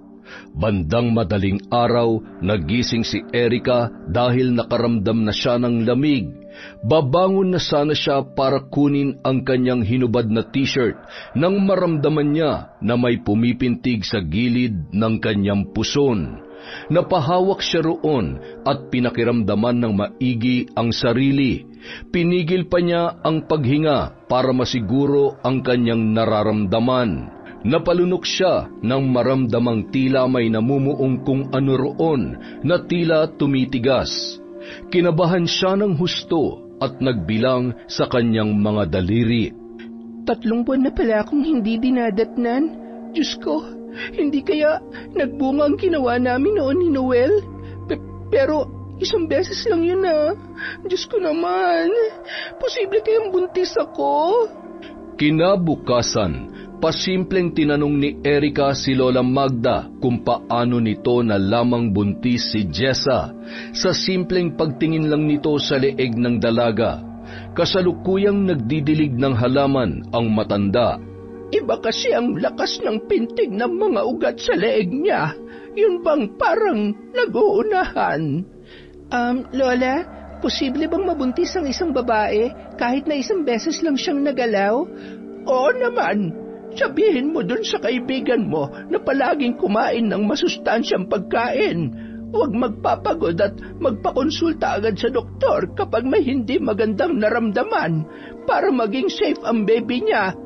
Bandang madaling araw, nagising si Erica dahil nakaramdam na siya ng lamig. Babangon na sana siya para kunin ang kanyang hinubad na t-shirt nang maramdaman niya na may pumipintig sa gilid ng kanyang puson. Napahawak siya roon at pinakiramdaman ng maigi ang sarili. Pinigil pa niya ang paghinga para masiguro ang kanyang nararamdaman. Napalunok siya nang maramdamang tila may namumuong kung ano roon na tila tumitigas. Kinabahan siya ng husto at nagbilang sa kanyang mga daliri. 3 buwan na pala akong hindi dinadatnan. Diyos ko, hindi kaya nagbunga ang ginawa namin noon ni Noel? Pero 1 beses lang yun ah. Diyos ko naman, posible kayang buntis ako? Kinabukasan, pasimpleng tinanong ni Erica si Lola Magda kung paano nito na lamang buntis si Jessa sa simpleng pagtingin lang nito sa leeg ng dalaga. Kasalukuyang nagdidilig ng halaman ang matanda. Iba kasi ang lakas ng pintig ng mga ugat sa leeg niya. Yun bang parang nag-uunahan? Lola, posible bang mabuntis ang isang babae kahit na 1 beses lang siyang nagalaw? Oo naman. Sabihin mo dun sa kaibigan mo na palaging kumain ng masustansyang pagkain. Huwag magpapagod at magpakonsulta agad sa doktor kapag may hindi magandang naramdaman para maging safe ang baby niya.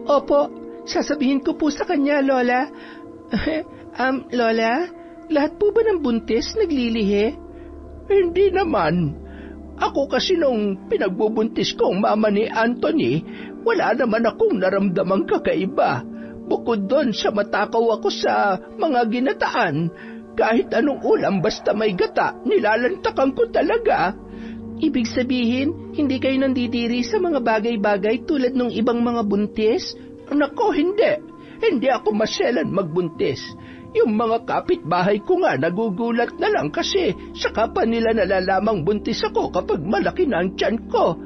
Opo, sasabihin ko po sa kanya, Lola. Lola, lahat po ba ng buntis naglilihi? Hindi naman. Ako kasi nung pinagbubuntis ko ang mama ni Anthony, wala naman akong naramdamang kakaiba. Bukod doon sa matakaw ako sa mga ginataan, kahit anong ulam basta may gata, nilalantakan ko talaga. Ibig sabihin, hindi kayo nandidiri sa mga bagay-bagay tulad ng ibang mga buntis? Nako, hindi. Hindi ako maselan magbuntis. Yung mga kapitbahay ko nga nagugulat na lang kasi saka pa nila nalalamang buntis ako kapag malaki na ang tiyan ko.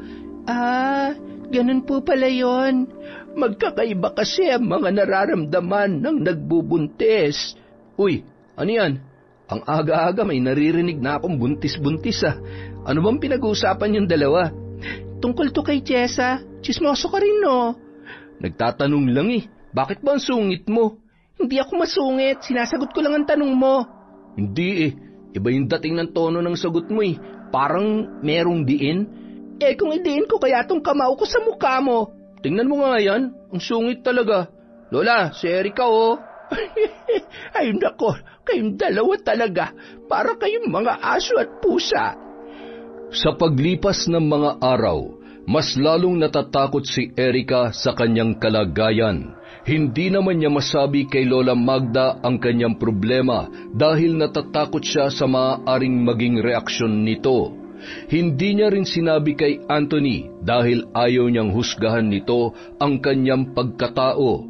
Ganun po pala yon. Magkakaiba kasi ang mga nararamdaman ng nagbubuntis. Uy, ano yan? Ang aga-aga may naririnig na akong buntis-buntis ah. Ano bang pinag-uusapan yung dalawa? Tungkol to kay Jessa. Chismoso ka rin no? Nagtatanong lang eh. Bakit ba ang sungit mo? Hindi ako masungit. Sinasagot ko lang ang tanong mo. Hindi eh. Iba yung dating ng tono ng sagot mo eh. Parang merong diin. Kung idiin ko kaya tong kamao ko sa mukha mo. Tingnan mo nga yan. Ang sungit talaga. Lola, si Erica oh. Ay nako, kayong dalawa talaga. Para kayong mga aso at pusa. Sa paglipas ng mga araw, mas lalong natatakot si Erica sa kanyang kalagayan. Hindi naman niya masabi kay Lola Magda ang kanyang problema dahil natatakot siya sa maaaring maging reaksyon nito. Hindi niya rin sinabi kay Anthony dahil ayaw niyang husgahan nito ang kanyang pagkatao.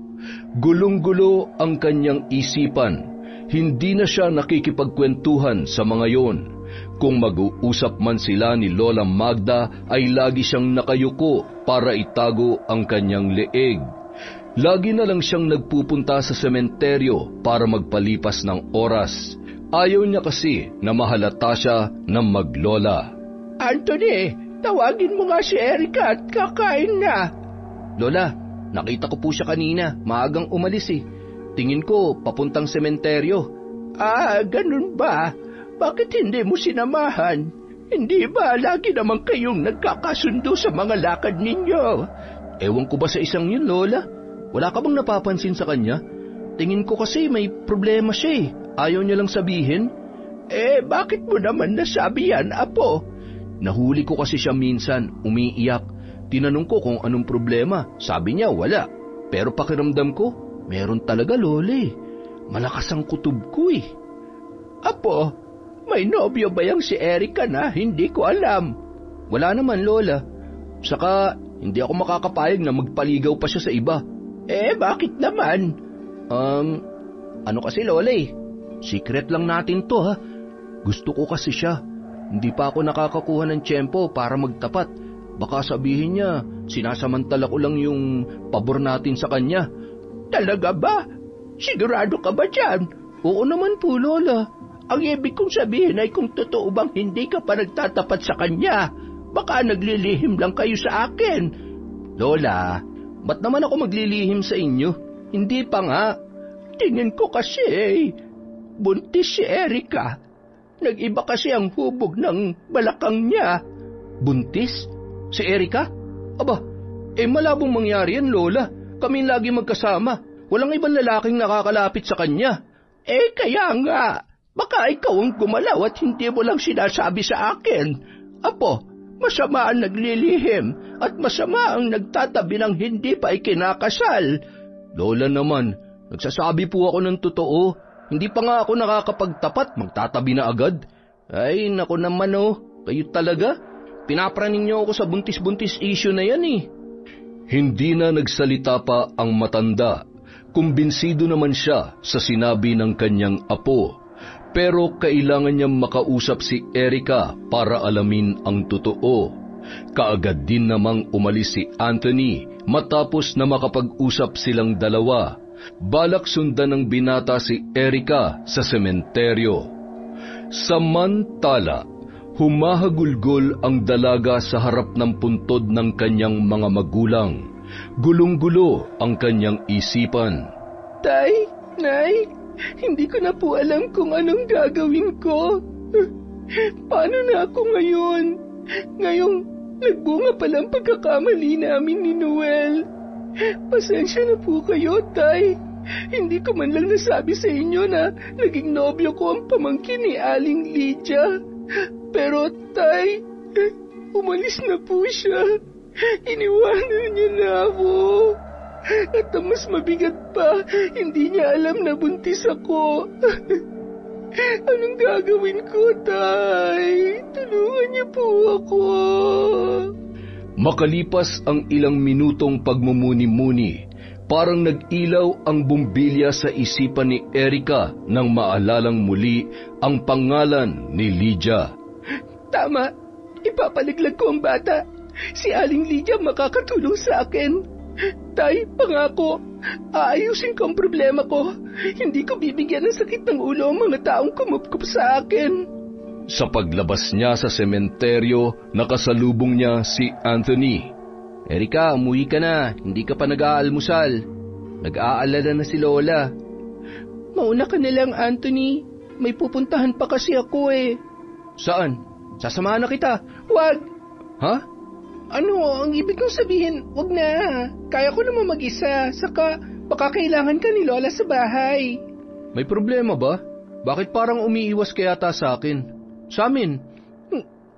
Gulong-gulo ang kanyang isipan. Hindi na siya nakikipagkwentuhan sa mga yon. Kung mag-uusap man sila ni Lola Magda ay lagi siyang nakayuko para itago ang kanyang leeg. Lagi na lang siyang nagpupunta sa sementeryo para magpalipas ng oras. Ayaw niya kasi na mahalata siya ng maglola. Anthony, tawagin mo nga si Erica at kakain na. Lola, nakita ko po siya kanina. Maagang umalis eh. Tingin ko papuntang sementeryo. Ganun ba? Bakit hindi mo sinamahan? Hindi ba lagi naman kayong nagkakasundo sa mga lakad ninyo? Ewan ko ba sa isang yun, Lola? Wala ka bang napapansin sa kanya? Tingin ko kasi may problema siya eh. Ayaw niya lang sabihin. Bakit mo naman nasabi yan, Apo? Nahuli ko kasi siya minsan, umiiyak. Tinanong ko kung anong problema. Sabi niya wala. Pero pakiramdam ko, meron talaga, Lola eh. Malakas ang kutob ko eh. Apo, may nobyo ba yang si Erica na hindi ko alam? Wala naman, Lola. Saka, hindi ako makakapayag na magpaligaw pa siya sa iba. Bakit naman? Ano kasi, Lola eh. Secret lang natin to ha. Gusto ko kasi siya. Hindi pa ako nakakakuha ng tiyempo para magtapat. Baka sabihin niya, sinasamantala ko lang yung pabor natin sa kanya. Talaga ba? Sigurado ka ba dyan? Oo naman po, Lola. Ang ibig kong sabihin ay kung totoo bang hindi ka pa nagtatapat sa kanya, baka naglilihim lang kayo sa akin. Lola, ba't naman ako maglilihim sa inyo? Hindi pa nga. Tingin ko kasi buntis si Erica. Nag-iba kasi ang hubog ng balakang niya. Buntis? Si Erica? Aba, malabong mangyari yan, Lola. Kaming lagi magkasama. Walang ibang lalaking nakakalapit sa kanya. Kaya nga. Baka ikaw ang gumalaw at hindi mo lang sinasabi sa akin. Apo, masama ang naglilihim at masama ang nagtatabi ng hindi pa ikinakasal. Lola naman, nagsasabi po ako ng totoo. Hindi pa nga ako nakakapagtapat, magtatabi na agad. Ay, naku naman kayo talaga. Pinapraning niyo ako sa buntis-buntis issue na yan eh. Hindi na nagsalita pa ang matanda. Kumbinsido naman siya sa sinabi ng kanyang apo. Pero kailangan niyang makausap si Erica para alamin ang totoo. Kaagad din namang umalis si Anthony matapos na makapag-usap silang dalawa. Balak sundan ng binata si Erica sa sementeryo. Samantala, humahagulgol ang dalaga sa harap ng puntod ng kanyang mga magulang. Gulong-gulo ang kanyang isipan. Tay, Nay, hindi ko na po alam kung anong gagawin ko. Paano na ako ngayon? Ngayong nagbunga palang pagkakamali namin ni Noel. Pasensya na po kayo, Tay. Hindi ko man lang nasabi sa inyo na naging nobyo ko ang pamangkin ni Aling Lydia. Pero, Tay, umalis na po siya. Iniwanan niya na ako. At ang mas mabigat pa, hindi niya alam na buntis ako. Anong gagawin ko, Tay? Tulungan niyo po ako. Makalipas ang ilang minutong pagmumuni-muni, parang nag-ilaw ang bumbilya sa isipan ni Erica nang maalalang muli ang pangalan ni Lydia. Tama, ipapaliglag ko ang bata. Si Aling Lydia makakatulong sa akin. Tay, pangako, aayusin ko ang problema ko. Hindi ko bibigyan ng sakit ng ulo ang mga taong kumupkup sa akin. Sa paglabas niya sa sementeryo, nakasalubong niya si Anthony. Erica, umuwi ka na. Hindi ka pa nag-aalmusal. Nag-aalala na si Lola. Mauna ka na lang, Anthony. May pupuntahan pa kasi ako eh. Saan? Sasamahan na kita. Wag. Ha? Ano, ang ibig kong sabihin, wag na. Kaya ko naman mag-isa. Saka, baka kailangan ka ni Lola sa bahay. May problema ba? Bakit parang umiiwas ka yata sa akin? Sa amin?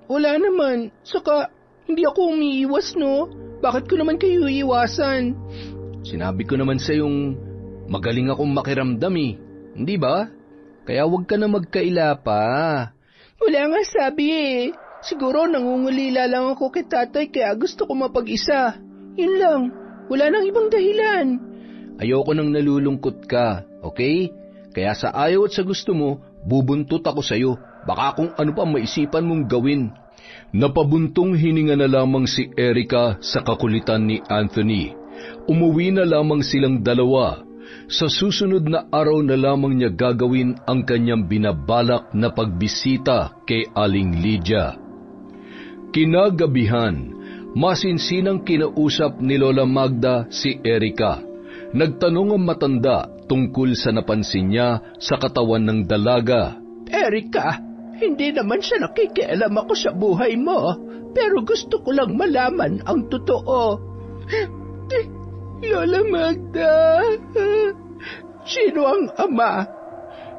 Wala naman. Saka, hindi ako umiiwas, no? Bakit ko naman kayo iiwasan? Sinabi ko naman sa yung magaling akong makiramdam eh. Hindi ba? Kaya wag ka na magkaila pa. Wala nga sabi eh. Siguro nangungulila lang ako kay tatay kaya gusto ko mapag-isa. Yun lang. Wala nang ibang dahilan. Ayoko nang nalulungkot ka, okay? Kaya sa ayaw at sa gusto mo, bubuntot ako sa'yo. Baka kung ano pa maisipan mong gawin. Napabuntong hininga na lamang si Erica sa kakulitan ni Anthony. Umuwi na lamang silang dalawa. Sa susunod na araw na lamang niya gagawin ang kanyang binabalak na pagbisita kay Aling Lydia. Kinagabihan, masinsinang kinausap ni Lola Magda si Erica. Nagtanong ang matanda tungkol sa napansin niya sa katawan ng dalaga. Erica, hindi naman siya nakikialam ako sa buhay mo, pero gusto ko lang malaman ang totoo. Lola Magda, sino ang ama?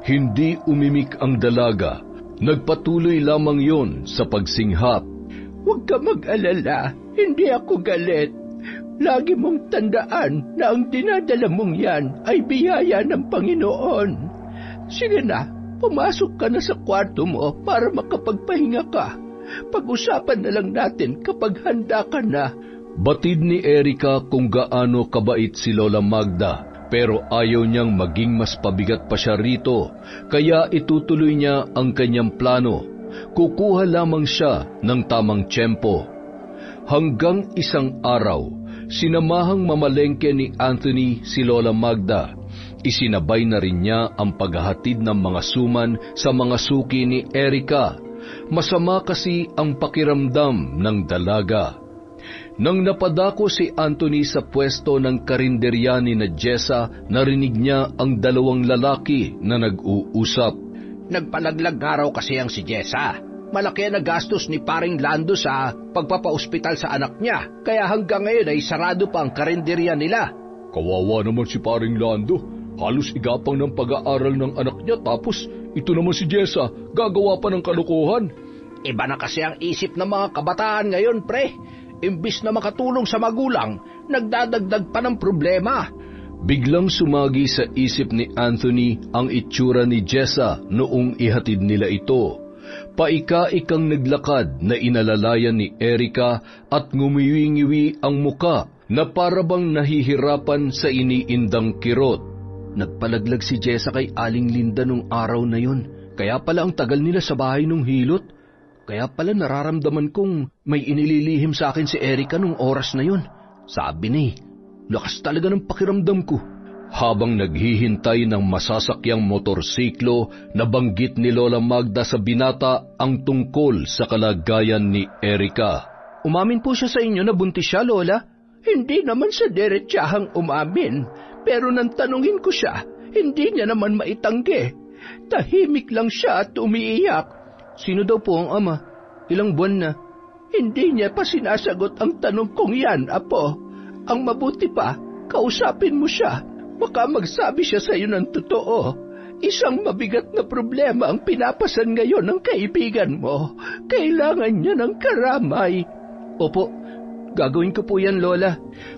Hindi umimik ang dalaga. Nagpatuloy lamang yon sa pagsinghap. Huwag ka mag-alala, hindi ako galit. Lagi mong tandaan na ang dinadala mong yan ay biyaya ng Panginoon. Sige na, pumasok ka na sa kwarto mo para makapagpahinga ka. Pag-usapan na lang natin kapag handa ka na. Batid ni Erica kung gaano kabait si Lola Magda, pero ayaw niyang maging mas pabigat pa siya rito, kaya itutuloy niya ang kanyang plano. Kukuha lamang siya ng tamang tiyempo. Hanggang isang araw, sinamahang mamalengke ni Anthony si Lola Magda. Isinabay na rin niya ang paghahatid ng mga suman sa mga suki ni Erica. Masama kasi ang pakiramdam ng dalaga. Nang napadako si Anthony sa pwesto ng karinderya ni na Jessa, narinig niya ang dalawang lalaki na nag-uusap. Nagpalaglag nga raw kasi ang si Jessa. Malaki ang nagastos ni paring Lando sa pagpapaospital sa anak niya, kaya hanggang ngayon ay sarado pa ang karinderya nila. Kawawa naman si paring Lando. Halos igapang ng pag-aaral ng anak niya, tapos ito naman si Jessa, gagawa pa ng kalokohan. Iba na kasi ang isip ng mga kabataan ngayon, pre. Imbis na makatulong sa magulang, nagdadagdag pa ng problema. Biglang sumagi sa isip ni Anthony ang itsura ni Jessa noong ihatid nila ito. Paika-ikang naglakad na inalalayan ni Erica at ngumiwi-ngiwi ang muka na parabang nahihirapan sa iniindang kirot. Nagpalaglag si Jessa kay Aling Linda nung araw na yun. Kaya pala ang tagal nila sa bahay nung hilot. Kaya pala nararamdaman kong may inililihim sa akin si Erica nung oras na yun. Sabi ni, lakas talaga ng pakiramdam ko. Habang naghihintay ng masasakyang motorsiklo, nabanggit ni Lola Magda sa binata ang tungkol sa kalagayan ni Erica. Umamin po siya sa inyo na buntis siya, Lola? Hindi naman sa diretsahang umamin, pero nang tanungin ko siya, hindi niya naman maitanggi. Tahimik lang siya at umiiyak. Sino daw po ang ama? Ilang buwan na? Hindi niya pa sinasagot ang tanong kong yan, Apo. Ang mabuti pa, kausapin mo siya. Baka magsabi siya sa iyo ng totoo. Isang mabigat na problema ang pinapasan ngayon ng kaibigan mo. Kailangan niya ng karamay. Opo, gagawin ko po yan, Lola.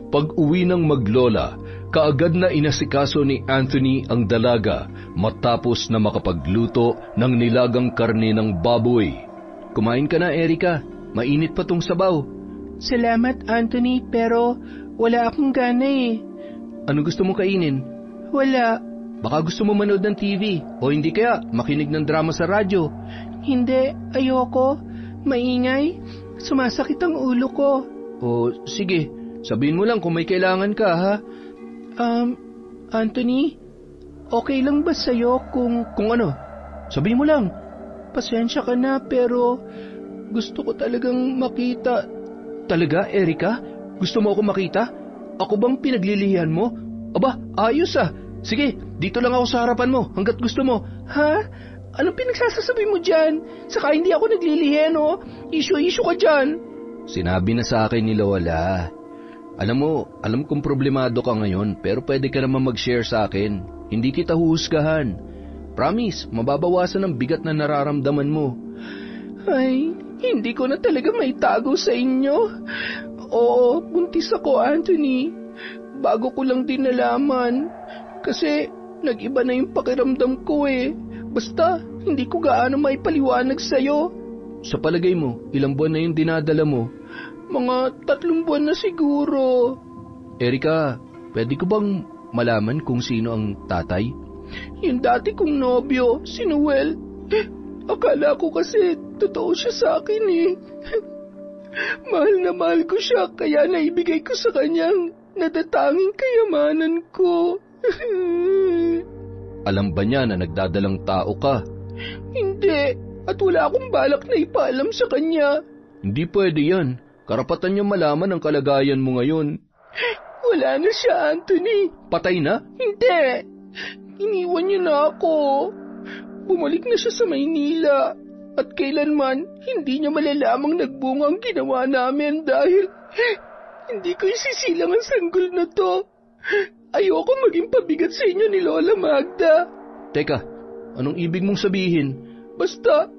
Pag-uwi ng maglola, kaagad na inasikaso ni Anthony ang dalaga matapos na makapagluto ng nilagang karne ng baboy. Kumain ka na, Erica. Mainit pa tong sabaw. Salamat, Anthony, pero wala akong gana eh. Ano gusto mo kainin? Wala. Baka gusto mo manood ng TV o hindi kaya makinig ng drama sa radyo. Hindi, ayoko. Maingay. Sumasakit ang ulo ko. O sige, sabihin mo lang kung may kailangan ka, ha? Anthony, okay lang ba sa'yo kung ano? Sabihin mo lang. Pasensya ka na pero gusto ko talagang makita. Talaga, Erica? Gusto mo ako makita? Ako bang pinaglilihan mo? Aba, ayos ah. Sige, dito lang ako sa harapan mo hanggat gusto mo. Ha? Anong pinagsasasabi mo dyan? Saka hindi ako naglilihen, oh. Issue ka dyan. Sinabi na sa akin ni Lola. Alam kong problemado ka ngayon, pero pwede ka naman mag-share sa akin. Hindi kita huhusgahan. Promise, mababawasan ang bigat na nararamdaman mo. Ay, hindi ko na talaga maitago sa inyo. Oo, buntis ako, Anthony. Bago ko lang din nalaman. Kasi nag-iba na yung pakiramdam ko eh. Basta, hindi ko gaano maipaliwanag sa'yo. Sa palagay mo, ilang buwan na yung dinadala mo? Mga 3 buwan na siguro. Erica, pwede ko bang malaman kung sino ang tatay? Yung dati kong nobyo, si Noel. Akala ko kasi totoo siya sa akin eh. Mahal na mahal ko siya kaya naibigay ko sa kanyang natatanging kayamanan ko. Alam ba niya na nagdadalang tao ka? Hindi, at wala akong balak na ipaalam sa kanya. Hindi pwede yan. Karapatan niya malaman ang kalagayan mo ngayon. Wala na siya, Anthony. Patay na? Hindi. Iniwan niya na ako. Bumalik na siya sa Maynila. At kailanman, hindi niya malalamang nagbunga ang ginawa namin dahil hindi ko isisilang ang sanggol na to. Ayoko maging pabigat sa inyo ni Lola Magda. Teka, anong ibig mong sabihin? Basta,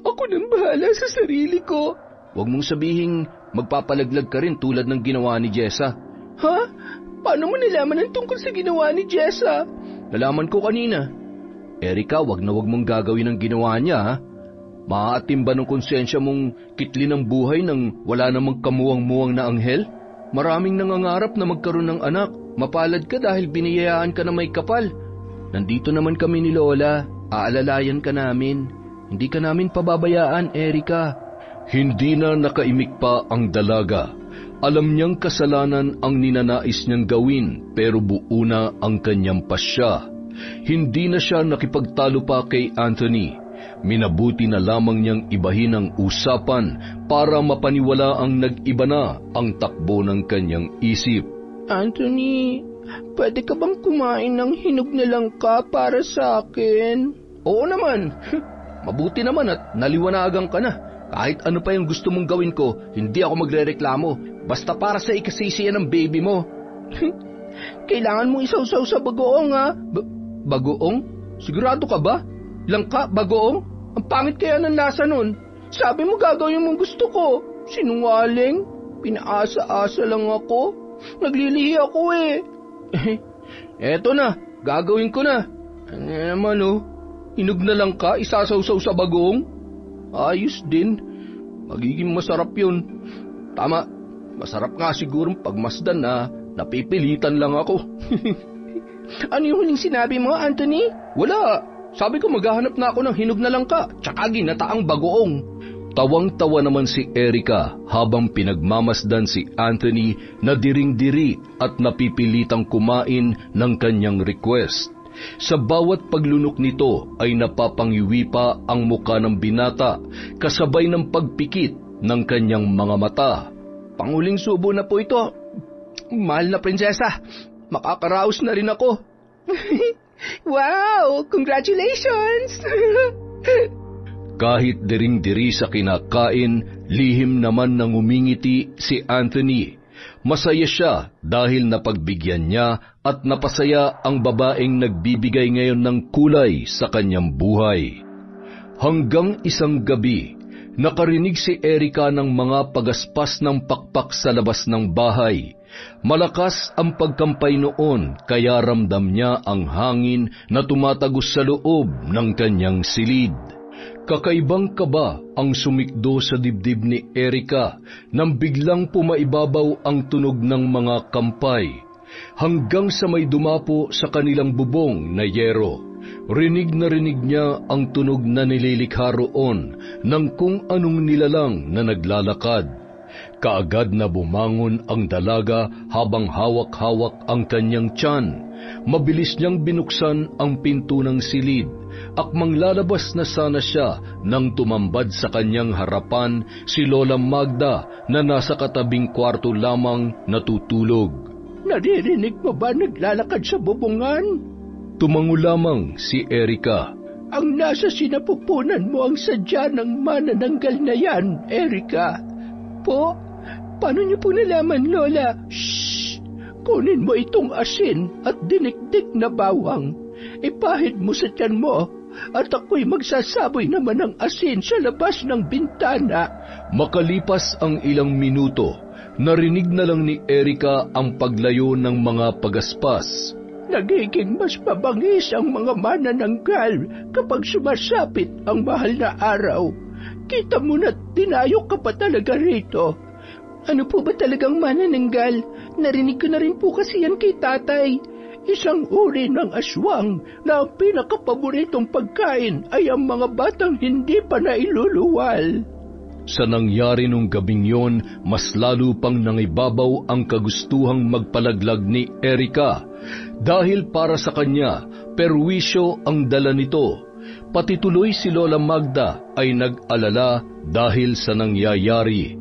ako nang bahala sa sarili ko. Huwag mong sabihing magpapalaglag ka rin tulad ng ginawa ni Jessa. Ha? Paano mo nalaman ang tungkol sa ginawa ni Jessa? Nalaman ko kanina. Erika, wag na wag mong gagawin ang ginawa niya, ha? Maaatim ba ng konsensya mong kitli ng buhay nang wala namang kamuwang-muwang na anghel? Maraming nangangarap na magkaroon ng anak. Mapalad ka dahil biniyayaan ka na may kapal. Nandito naman kami ni Lola. Aalalayan ka namin. Hindi ka namin pababayaan, Erika. Hindi na nakaimik pa ang dalaga. Alam niyang kasalanan ang ninanais niyang gawin pero buo na ang kanyang pasya. Hindi na siya nakipagtalo pa kay Anthony. Minabuti na lamang niyang ibahin ang usapan para mapaniwala ang nag-iba na ang takbo ng kanyang isip. Anthony, pwede ka bang kumain ng hinog na langka para sa akin? Oo naman. Mabuti naman at naliwanagan ka na. Kahit ano pa yung gusto mong gawin ko, hindi ako magrereklamo. Basta para sa ikasisiyan ng baby mo. Kailangan mong isawsaw sa bagoong, ha? Bagoong? Sigurado ka ba? Langka, bagoong? Ang pangit kaya ng lasa nun. Sabi mo gagawin mong gusto ko. Sinungaling. Pinaasa-asa lang ako. Naglilihi ako eh. Eto na, gagawin ko na. Ano naman oh, hinog na langka, isasawsaw sa bagoong? Ayos din. Magiging masarap yun. Tama, masarap nga siguro pagmasdan na napipilitan lang ako. Ano yung huling sinabi mo, Anthony? Wala. Sabi ko maghahanap na ako ng hinog na langka, tsaka ginataang bagoong. Tawang-tawa naman si Erika habang pinagmamasdan si Anthony na diring-diri at napipilitang kumain ng kanyang request. Sa bawat paglunok nito ay napapangiwi pa ang muka ng binata kasabay ng pagpikit ng kanyang mga mata. Panguling subo na po ito. Mahal na prinsesa, makakaraos na rin ako. Wow! Congratulations! Kahit diring-diri sa kinakain, lihim naman nang umingiti si Anthony. Masaya siya dahil napagbigyan niya at napasaya ang babaeng nagbibigay ngayon ng kulay sa kanyang buhay. Hanggang isang gabi, nakarinig si Erika ng mga pagaspas ng pakpak sa labas ng bahay. Malakas ang pagkampay noon kaya ramdam niya ang hangin na tumatagos sa loob ng kanyang silid. Kakaibang kaba ang sumikdo sa dibdib ni Erika nang biglang pumaibabaw ang tunog ng mga kampay. Hanggang sa may dumapo sa kanilang bubong na yero, rinig na rinig niya ang tunog na nililikha roon ng kung anong nilalang na naglalakad. Kaagad na bumangon ang dalaga habang hawak-hawak ang kanyang tiyan. Mabilis niyang binuksan ang pinto ng silid. Akmang lalabas na sana siya nang tumambad sa kanyang harapan si Lola Magda na nasa katabing kwarto lamang natutulog. Naririnig mo ba naglalakad sa bubungan? Tumango lamang si Erika. Ang nasa sinapupunan mo ang sadya ng manananggal na yan, Erika. Po, paano niyo po nalaman, Lola? Shhh! Kunin mo itong asin at dinikdik na bawang. Ipahid mo sa tiyan mo at ako'y magsasaboy naman ng asin sa labas ng bintana. Makalipas ang ilang minuto, narinig na lang ni Erika ang paglayo ng mga pagaspas. Nagiging mas mabangis ang mga manananggal kapag sumasapit ang mahal na araw. Kita mo na't dinayok ka pa talaga rito. Ano po ba talagang manananggal? Narinig ko na rin po kasi yan kay tatay. Isang uri ng aswang na ang pinakapaboritong pagkain ay ang mga batang hindi pa nailuluwal. Sa nangyari nung gabing yon, mas lalo pang nangibabaw ang kagustuhang magpalaglag ni Erika. Dahil para sa kanya, perwisyo ang dala nito. Pati tuloy si Lola Magda ay nag-alala dahil sa nangyayari.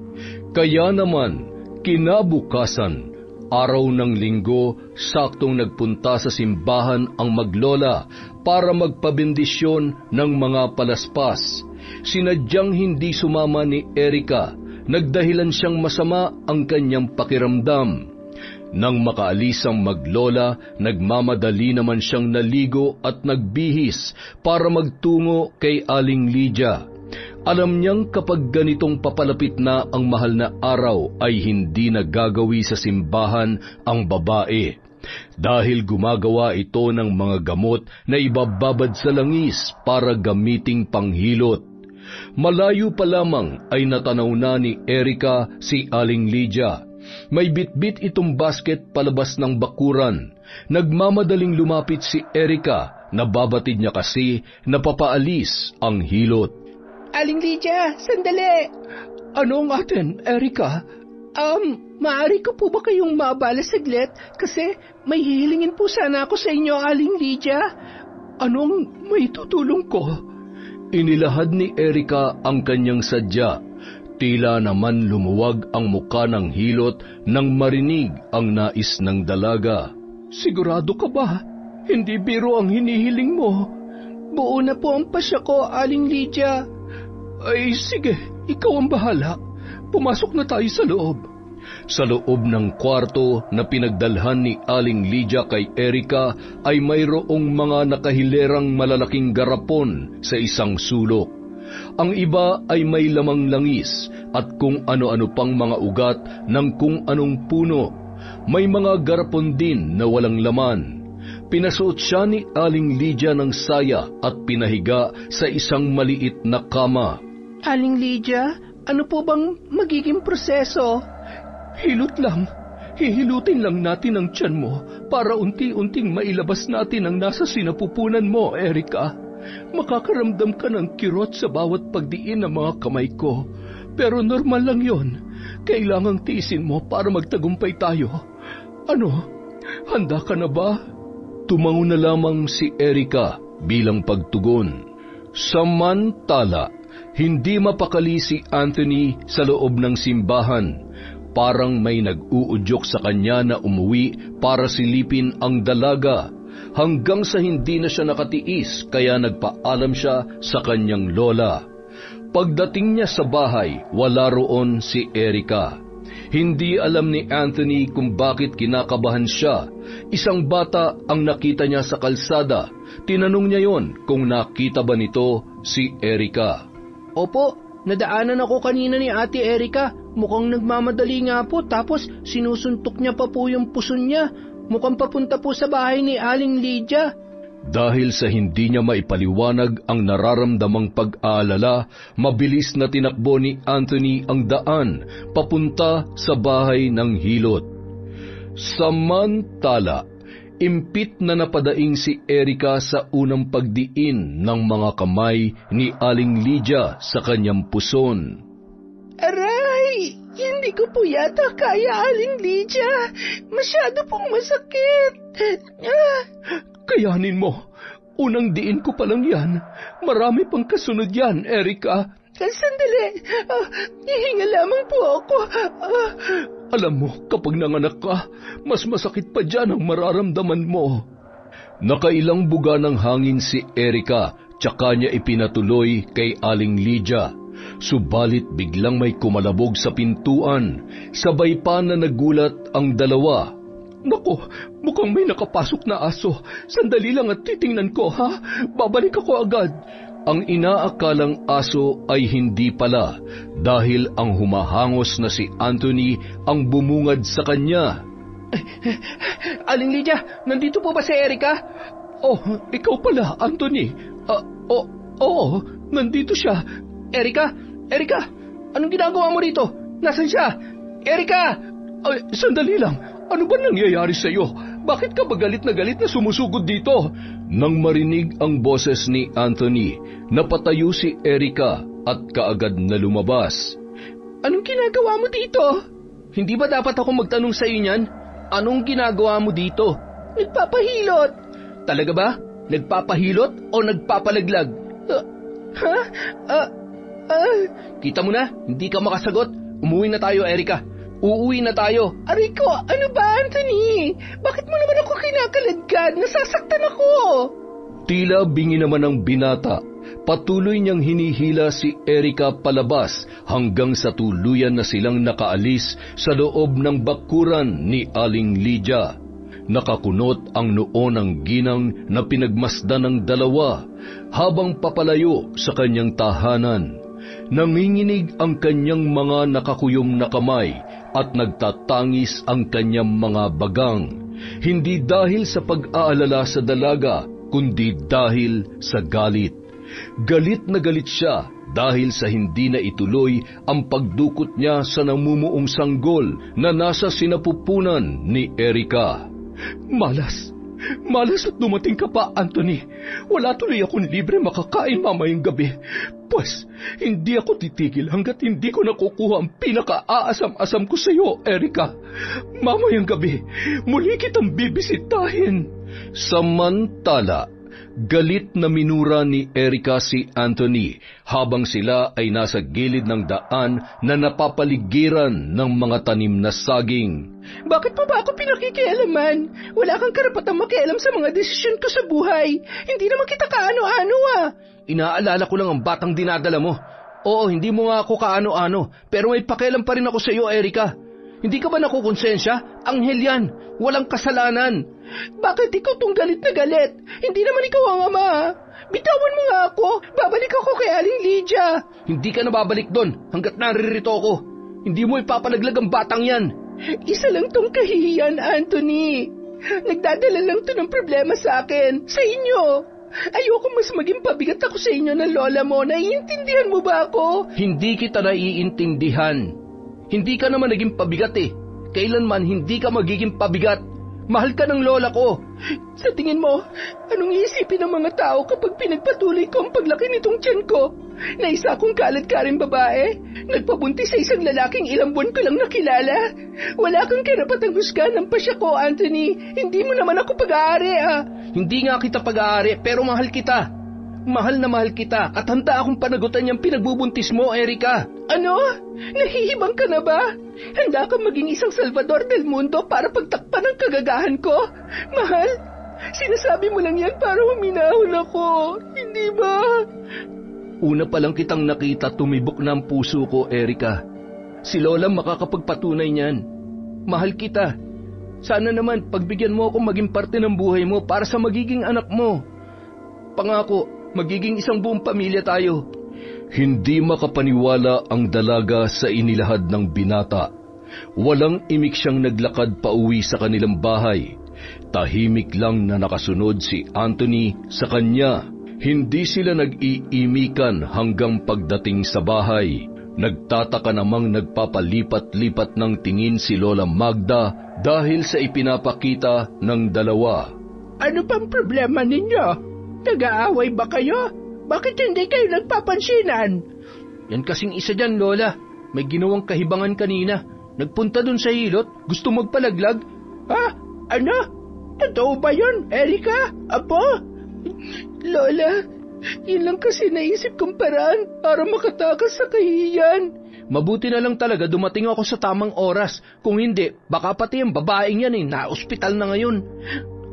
Kaya naman, kinabukasan, araw ng linggo, saktong nagpunta sa simbahan ang maglola para magpabendisyon ng mga palaspas. Sinadyang hindi sumama ni Erika, nagdahilan siyang masama ang kanyang pakiramdam. Nang makaalis ang maglola, nagmamadali naman siyang naligo at nagbihis para magtungo kay Aling Lydia. Alam niyang kapag ganitong papalapit na ang mahal na araw ay hindi nagagawi sa simbahan ang babae. Dahil gumagawa ito ng mga gamot na ibababad sa langis para gamiting panghilot. Malayo pa lamang ay natanaw na ni Erika si Aling Lydia. May bitbit itong basket palabas ng bakuran. Nagmamadaling lumapit si Erika, nababatid niya kasi napapaalis ang hilot. Aling Lydia, sandali! Anong atin, Erika? Maaari ko po ba kayong maabala saglit? Kasi may hihilingin po sana ako sa inyo, Aling Lydia. Anong may tutulong ko? Inilahad ni Erika ang kanyang sadya. Tila naman lumuwag ang muka ng hilot nang marinig ang nais ng dalaga. Sigurado ka ba? Hindi biro ang hinihiling mo. Buo na po ang pasya ko, Aling Lydia. Ay sige, ikaw ang bahala. Pumasok na tayo sa loob. Sa loob ng kwarto na pinagdalhan ni Aling Lydia kay Erika ay mayroong mga nakahilerang malalaking garapon sa isang sulok. Ang iba ay may lamang langis at kung ano-ano pang mga ugat ng kung anong puno. May mga garapon din na walang laman. Pinasuot siya ni Aling Lydia ng saya at pinahiga sa isang maliit na kama. Aling Lydia, ano po bang magiging proseso? Hilot lang. Hihilutin lang natin ang tiyan mo para unti-unting mailabas natin ang nasa sinapupunan mo, Erika. Makakaramdam ka ng kirot sa bawat pagdiin ng mga kamay ko. Pero normal lang yon. Kailangang tiisin mo para magtagumpay tayo. Ano? Handa ka na ba? Tumango na lamang si Erika bilang pagtugon. Samantala, hindi mapakali si Anthony sa loob ng simbahan. Parang may nag-uudyok sa kanya na umuwi para silipin ang dalaga. Hanggang sa hindi na siya nakatiis kaya nagpaalam siya sa kanyang lola. Pagdating niya sa bahay, wala roon si Erika. Hindi alam ni Anthony kung bakit kinakabahan siya. Isang bata ang nakita niya sa kalsada. Tinanong niya yon kung nakita ba nito si Erika. Opo, nadaanan ako kanina ni Ate Erika. Mukhang nagmamadali nga po tapos sinusuntok niya pa po yung puson niya. Mukhang papunta po sa bahay ni Aling Lydia. Dahil sa hindi niya maipaliwanag ang nararamdamang pag-aalala, mabilis na tinakbo ni Anthony ang daan papunta sa bahay ng hilot. Samantala, impit na napadaing si Erika sa unang pagdiin ng mga kamay ni Aling Lydia sa kanyang puson. Aray! Hindi ko po yata kaya, Aling Lydia. Masyado pong masakit. Kayanin mo. Unang diin ko pa lang yan. Marami pang kasunod yan, Erika. Sandali. Hihinga lamang po ako. Alam mo, kapag nanganak ka, mas masakit pa dyan ang mararamdaman mo. Nakailang buga ng hangin si Erika, tsaka niya ipinatuloy kay Aling Lydia. Subalit biglang may kumalabog sa pintuan. Sabay pa na nagulat ang dalawa. Naku, mukhang may nakapasok na aso. Sandali lang at titingnan ko, ha? Babalik ako agad. Ang inaakalang aso ay hindi pala dahil ang humahangos na si Anthony ang bumungad sa kanya. Aling Lydia, nandito po ba si Erika? Oh, ikaw pala, Anthony. Oo, nandito siya. Erika, anong ginagawa mo rito? Nasaan siya? Erika! Ay, sandali lang. Ano ba nangyayari sa'yo? Bakit ka ba galit na sumusugod dito? Nang marinig ang boses ni Anthony, napatayo si Erica at kaagad na lumabas. Anong ginagawa mo dito? Hindi ba dapat ako magtanong sa iyo niyan? Anong ginagawa mo dito? Nagpapahilot. Talaga ba? Nagpapahilot o nagpapalaglag? Kita mo na, hindi ka makasagot. Umuwi na tayo, Erica. Uuwi na tayo. Aray ko, ano ba, Anthony? Bakit mo naman ako kinakaladkad? Nasasaktan ako. Tila bingi naman ang binata. Patuloy niyang hinihila si Erica palabas hanggang sa tuluyan na silang nakaalis sa loob ng bakuran ni Aling Lydia. Nakakunot ang noo ng ginang na pinagmasdan ng dalawa habang papalayo sa kanyang tahanan. Nanginginig ang kanyang mga nakakuyom na kamay at nagtatangis ang kanyang mga bagang, hindi dahil sa pag-aalala sa dalaga, kundi dahil sa galit. Galit na galit siya dahil sa hindi na ituloy ang pagdukot niya sa namumuong sanggol na nasa sinapupunan ni Erica. Malas at dumating ka pa, Anthony. Wala tuloy akong libre makakain mamayang gabi. Pues, hindi ako titigil hanggat hindi ko nakukuha ang pinaka-aasam-asam ko sa iyo, Erica. Mamayang gabi, muli kitang bibisitahin. Samantala, galit na minura ni Erica si Anthony habang sila ay nasa gilid ng daan na napapaligiran ng mga tanim na saging. Bakit pa ba ako pinakikialaman? Wala kang karapatang makialam sa mga desisyon ko sa buhay. Hindi naman kita kaano-ano Inaalala ko lang ang batang dinadala mo. Oo, hindi mo nga ako kaano-ano, pero may pakialam pa rin ako sa iyo, Erica. Hindi ka ba nakukonsensya? Anghel yan. Walang kasalanan. Bakit ikaw tong galit na galit? Hindi naman ikaw ang ama. Bitawan mo nga ako. Babalik ako kay Aling Lydia. Hindi ka na babalik doon hanggat naririto ako. Hindi mo ipapalaglag ang batang yan. Isa lang tong kahihiyan, Anthony. Nagdadala lang to ng problema sa akin, sa inyo. Ayoko mas maging pabigat ako sa inyo ng lola mo. Naiintindihan mo ba ako? Hindi kita naiintindihan. Hindi ka naman naging pabigat eh. Kailanman hindi ka magiging pabigat. Mahal ka ng lola ko. Sa tingin mo, anong iisipin ng mga tao kapag pinagpatuloy ko ang paglaki nitong tiyan ko? Na isa akong kalat-karing babae? Nagpabuntis sa isang lalaking ilang buwan ko lang nakilala? Wala kang karapatang husgahan ng pasya ko, Anthony. Hindi mo naman ako pag-aari, Hindi nga kita pag-aari, pero mahal kita. Mahal na mahal kita at handa akong panagutan yung pinagbubuntis mo, Erica. Ano? Nahihibang ka na ba? Handa kang maging isang Salvador del Mundo para pagtakpan ang kagagahan ko? Mahal, sinasabi mo lang yan para huminahon ako. Hindi ba? Una pa lang kitang nakita, tumibok na ang puso ko, Erica. Si Lola makakapagpatunay niyan. Mahal kita. Sana naman pagbigyan mo akong maging parte ng buhay mo para sa magiging anak mo. Pangako, magiging isang buong pamilya tayo. Hindi makapaniwala ang dalaga sa inilahad ng binata. Walang imik siyang naglakad pauwi sa kanilang bahay. Tahimik lang na nakasunod si Anthony sa kanya. Hindi sila nag-iimikan hanggang pagdating sa bahay. Nagtataka namang nagpapalipat-lipat ng tingin si Lola Magda dahil sa ipinapakita ng dalawa. Ano pang problema ninyo? Nag-aaway ba kayo? Bakit hindi kayo nagpapansinan? Yan kasing isa dyan, Lola. May ginawang kahibangan kanina. Nagpunta dun sa hilot, gusto magpalaglag. Ano? Totoo ba yun, Erica? Apo? Lola, yun lang kasi naisip kong paraan para makatakas sa kahihiyan. Mabuti na lang talaga dumating ako sa tamang oras. Kung hindi, baka pati ang babaeng yan na-ospital na ngayon.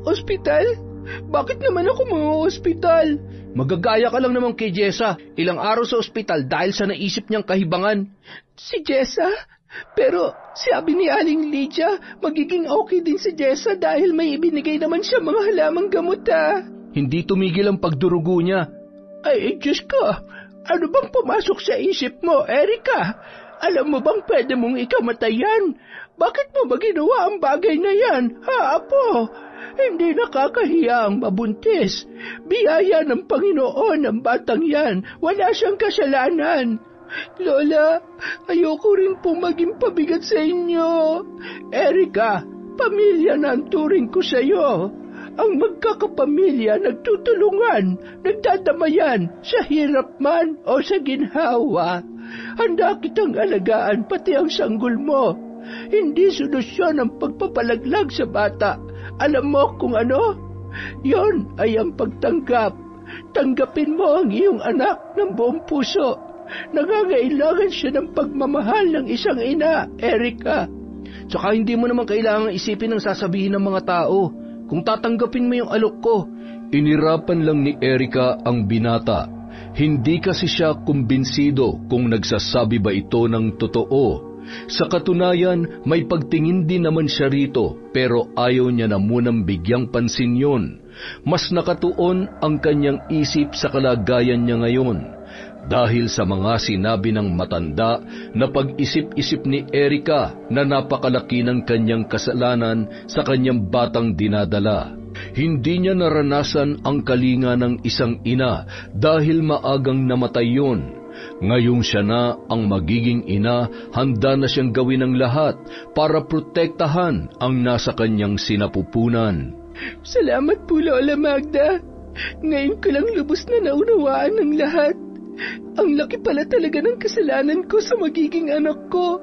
Ospital? Bakit naman ako mga-ospital? Magagaya ka lang naman kay Jessa. Ilang araw sa ospital dahil sa naisip niyang kahibangan. Si Jessa? Pero sabi ni Aling Lydia, magiging okay din si Jessa dahil may ibinigay naman siya mga halamang gamot Hindi tumigil ang pagdurugo niya. Ay, Diyos ko. Ano bang pumasok sa isip mo, Erica? Alam mo bang pwede mong ikamatayan? Bakit mo ba ginawa ang bagay na yan, Apo? Hindi nakakahiya ang mabuntis. Biyaya ng Panginoon ang batang yan. Wala siyang kasalanan. Lola, ayoko rin pong maging pabigat sa inyo. Erica, Pamilya na ang turing ko sa iyo. Ang magkakapamilya nagtutulungan, nagdadamayan, sa hirap man o sa ginhawa. Handa kitang alagaan pati ang sanggol mo. Hindi solusyon ang pagpapalaglag sa bata. Alam mo kung ano? Yon ay ang pagtanggap. Tanggapin mo ang iyong anak ng buong puso. Nangangailangan siya ng pagmamahal ng isang ina, Erica. Tsaka hindi mo naman kailangang isipin ang sasabihin ng mga tao. Kung tatanggapin mo yung alok ko. Inirapan lang ni Erica ang binata. Hindi kasi siya kumbinsido kung nagsasabi ba ito ng totoo. Sa katunayan, may pagtingin din naman siya rito, pero ayaw niya na munang bigyang pansin yun. Mas nakatuon ang kanyang isip sa kalagayan niya ngayon. Dahil sa mga sinabi ng matanda na pag-isip-isip ni Erica na napakalaki ng kanyang kasalanan sa kanyang batang dinadala. Hindi niya naranasan ang kalinga ng isang ina dahil maagang namatay yun. Ngayong siya na ang magiging ina, handa na siyang gawin ang lahat para protektahan ang nasa kanyang sinapupunan. Salamat po, Lola Magda. Ngayon ko lang lubos na naunawaan ng lahat. Ang laki pala talaga ng kasalanan ko sa magiging anak ko.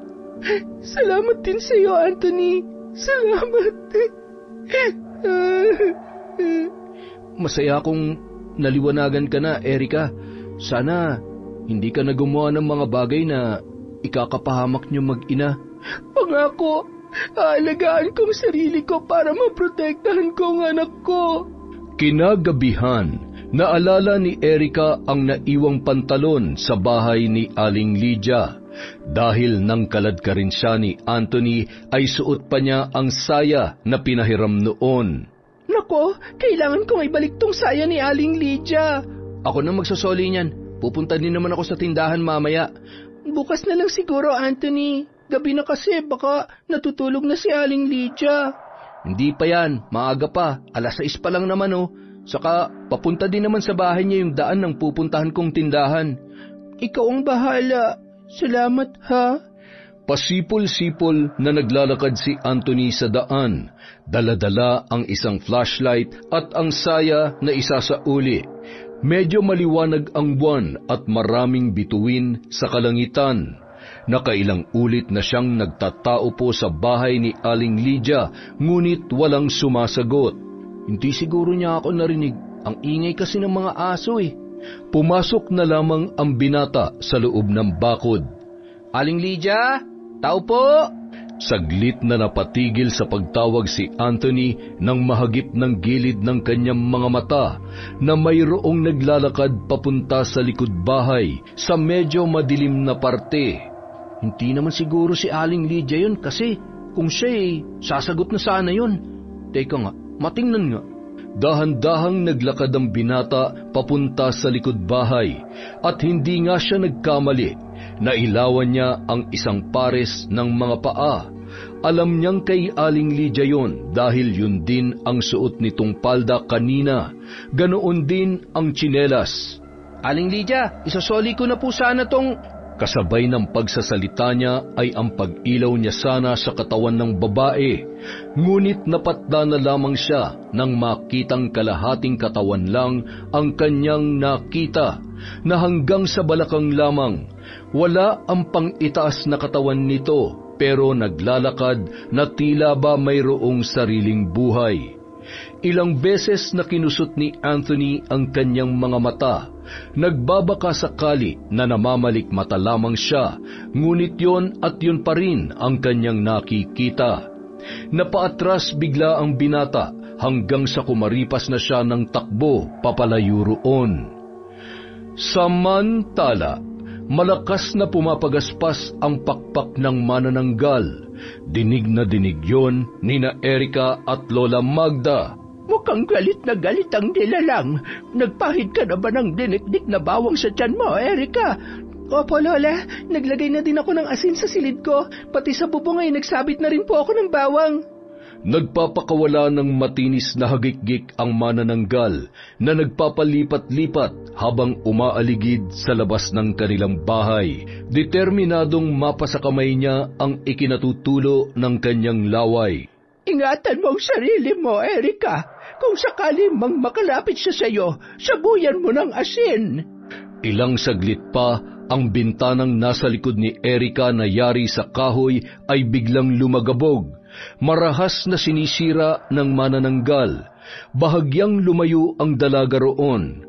Salamat din sa iyo, Anthony. Salamat. Masaya akong naliwanagan ka na, Erica. Sana hindi ka na gumawa ng mga bagay na ikakapahamak niyo mag-ina. Pangako, aalagaan kong sarili ko para maprotektahan ko ang anak ko. Kinagabihan, naalala ni Erica ang naiwang pantalon sa bahay ni Aling Lydia. Dahil nang kalad ka rin siya ni Anthony, ay suot pa niya ang saya na pinahiram noon. Nako, kailangan kong ibalik tong saya ni Aling Lydia. Ako na magsasoli niyan. Pupunta din naman ako sa tindahan mamaya. Bukas na lang siguro, Anthony. Gabi na kasi, baka natutulog na si Aling Lydia. Hindi pa yan, maaga pa. 6:00 pa lang naman oh. Saka papunta din naman sa bahay niya yung daan ng pupuntahan kong tindahan. Ikaw ang bahala. Salamat ha. Pasipol-sipol na naglalakad si Anthony sa daan. Dala-dala ang isang flashlight at ang saya na isa sa uli. Medyo maliwanag ang buwan at maraming bituin sa kalangitan. Nakailang ulit na siyang nagtatao po sa bahay ni Aling Lydia, ngunit walang sumasagot. Hindi siguro niya ako narinig. Ang ingay kasi ng mga aso eh. Pumasok na lamang ang binata sa loob ng bakod. Aling Lydia, tao po! Saglit na napatigil sa pagtawag si Anthony nang mahagip ng gilid ng kanyang mga mata na mayroong naglalakad papunta sa likod bahay sa medyo madilim na parte. Hindi naman siguro si Aling Lydia yun kasi kung siya sasagot na sana yun. Teka nga, matingnan nga. Dahan-dahang naglakad ang binata papunta sa likod bahay at hindi nga siya nagkamali. Nailawan niya ang isang pares ng mga paa. Alam niyang kay Aling Lydia yon dahil yun din ang suot nitong palda kanina. Ganoon din ang tsinelas. Aling Lydia, isasoli ko na po sana tong... Kasabay ng pagsasalita niya ay ang pag-ilaw niya sana sa katawan ng babae. Ngunit napatda na lamang siya nang makitang kalahating katawan lang ang kanyang nakita, na hanggang sa balakang lamang. Wala ang pang-itaas na katawan nito, pero naglalakad na tila ba mayroong sariling buhay. Ilang beses na kinusot ni Anthony ang kanyang mga mata. Nagbabaka sakali na namamalikmata lamang siya, ngunit yon at yun pa rin ang kanyang nakikita. Napaatras bigla ang binata hanggang sa kumaripas na siya ng takbo papalayo roon. Samantala, malakas na pumapagaspas ang pakpak ng manananggal. Dinig na dinig yon nina Erica at Lola Magda. Mukhang galit na galit ang nilalang. Nagpahid ka na ba ng dinikdik na bawang sa tiyan mo, Erica? Opo, Lola. Naglagay na din ako ng asin sa silid ko. Pati sa bubong ay nagsabit na rin po ako ng bawang. Nagpapakawala ng matinis na hagikgik ang manananggal na nagpapalipat-lipat habang umaaligid sa labas ng kanilang bahay. Determinadong mapa sa kamay niya ang ikinatutulo ng kanyang laway. Ingatan mo ang sarili mo, Erika. Kung sakali mang makalapit siya sa'yo, sabuyan mo ng asin. Ilang saglit pa, ang bintanang nasa likod ni Erika na yari sa kahoy ay biglang lumagabog. Marahas na sinisira ng manananggal. Bahagyang lumayo ang dalaga roon.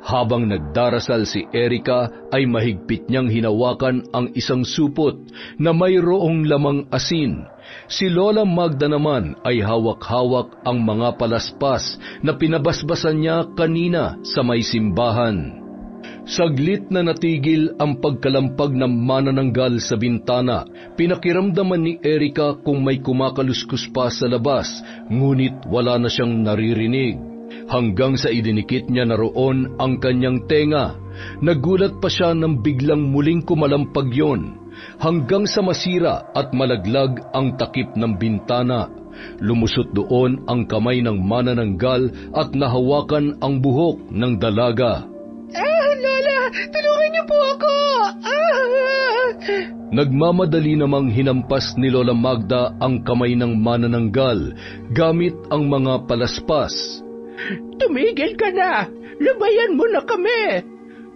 Habang nagdarasal si Erika ay mahigpit niyang hinawakan ang isang supot na mayroong lamang asin. Si Lola Magda naman ay hawak-hawak ang mga palaspas na pinabasbasan niya kanina sa may simbahan. Saglit na natigil ang pagkalampag ng manananggal sa bintana. Pinakiramdaman ni Erika kung may kumakaluskus pa sa labas, ngunit wala na siyang naririnig. Hanggang sa idinikit niya na roon ang kanyang tenga. Nagulat pa siya nang biglang muling kumalampag yon, hanggang sa masira at malaglag ang takip ng bintana. Lumusot doon ang kamay ng manananggal at nahawakan ang buhok ng dalaga. Lola, tulungan niyo po ako! Nagmamadali namang hinampas ni Lola Magda ang kamay ng manananggal gamit ang mga palaspas. Tumigil ka na! Lubayan mo na kami!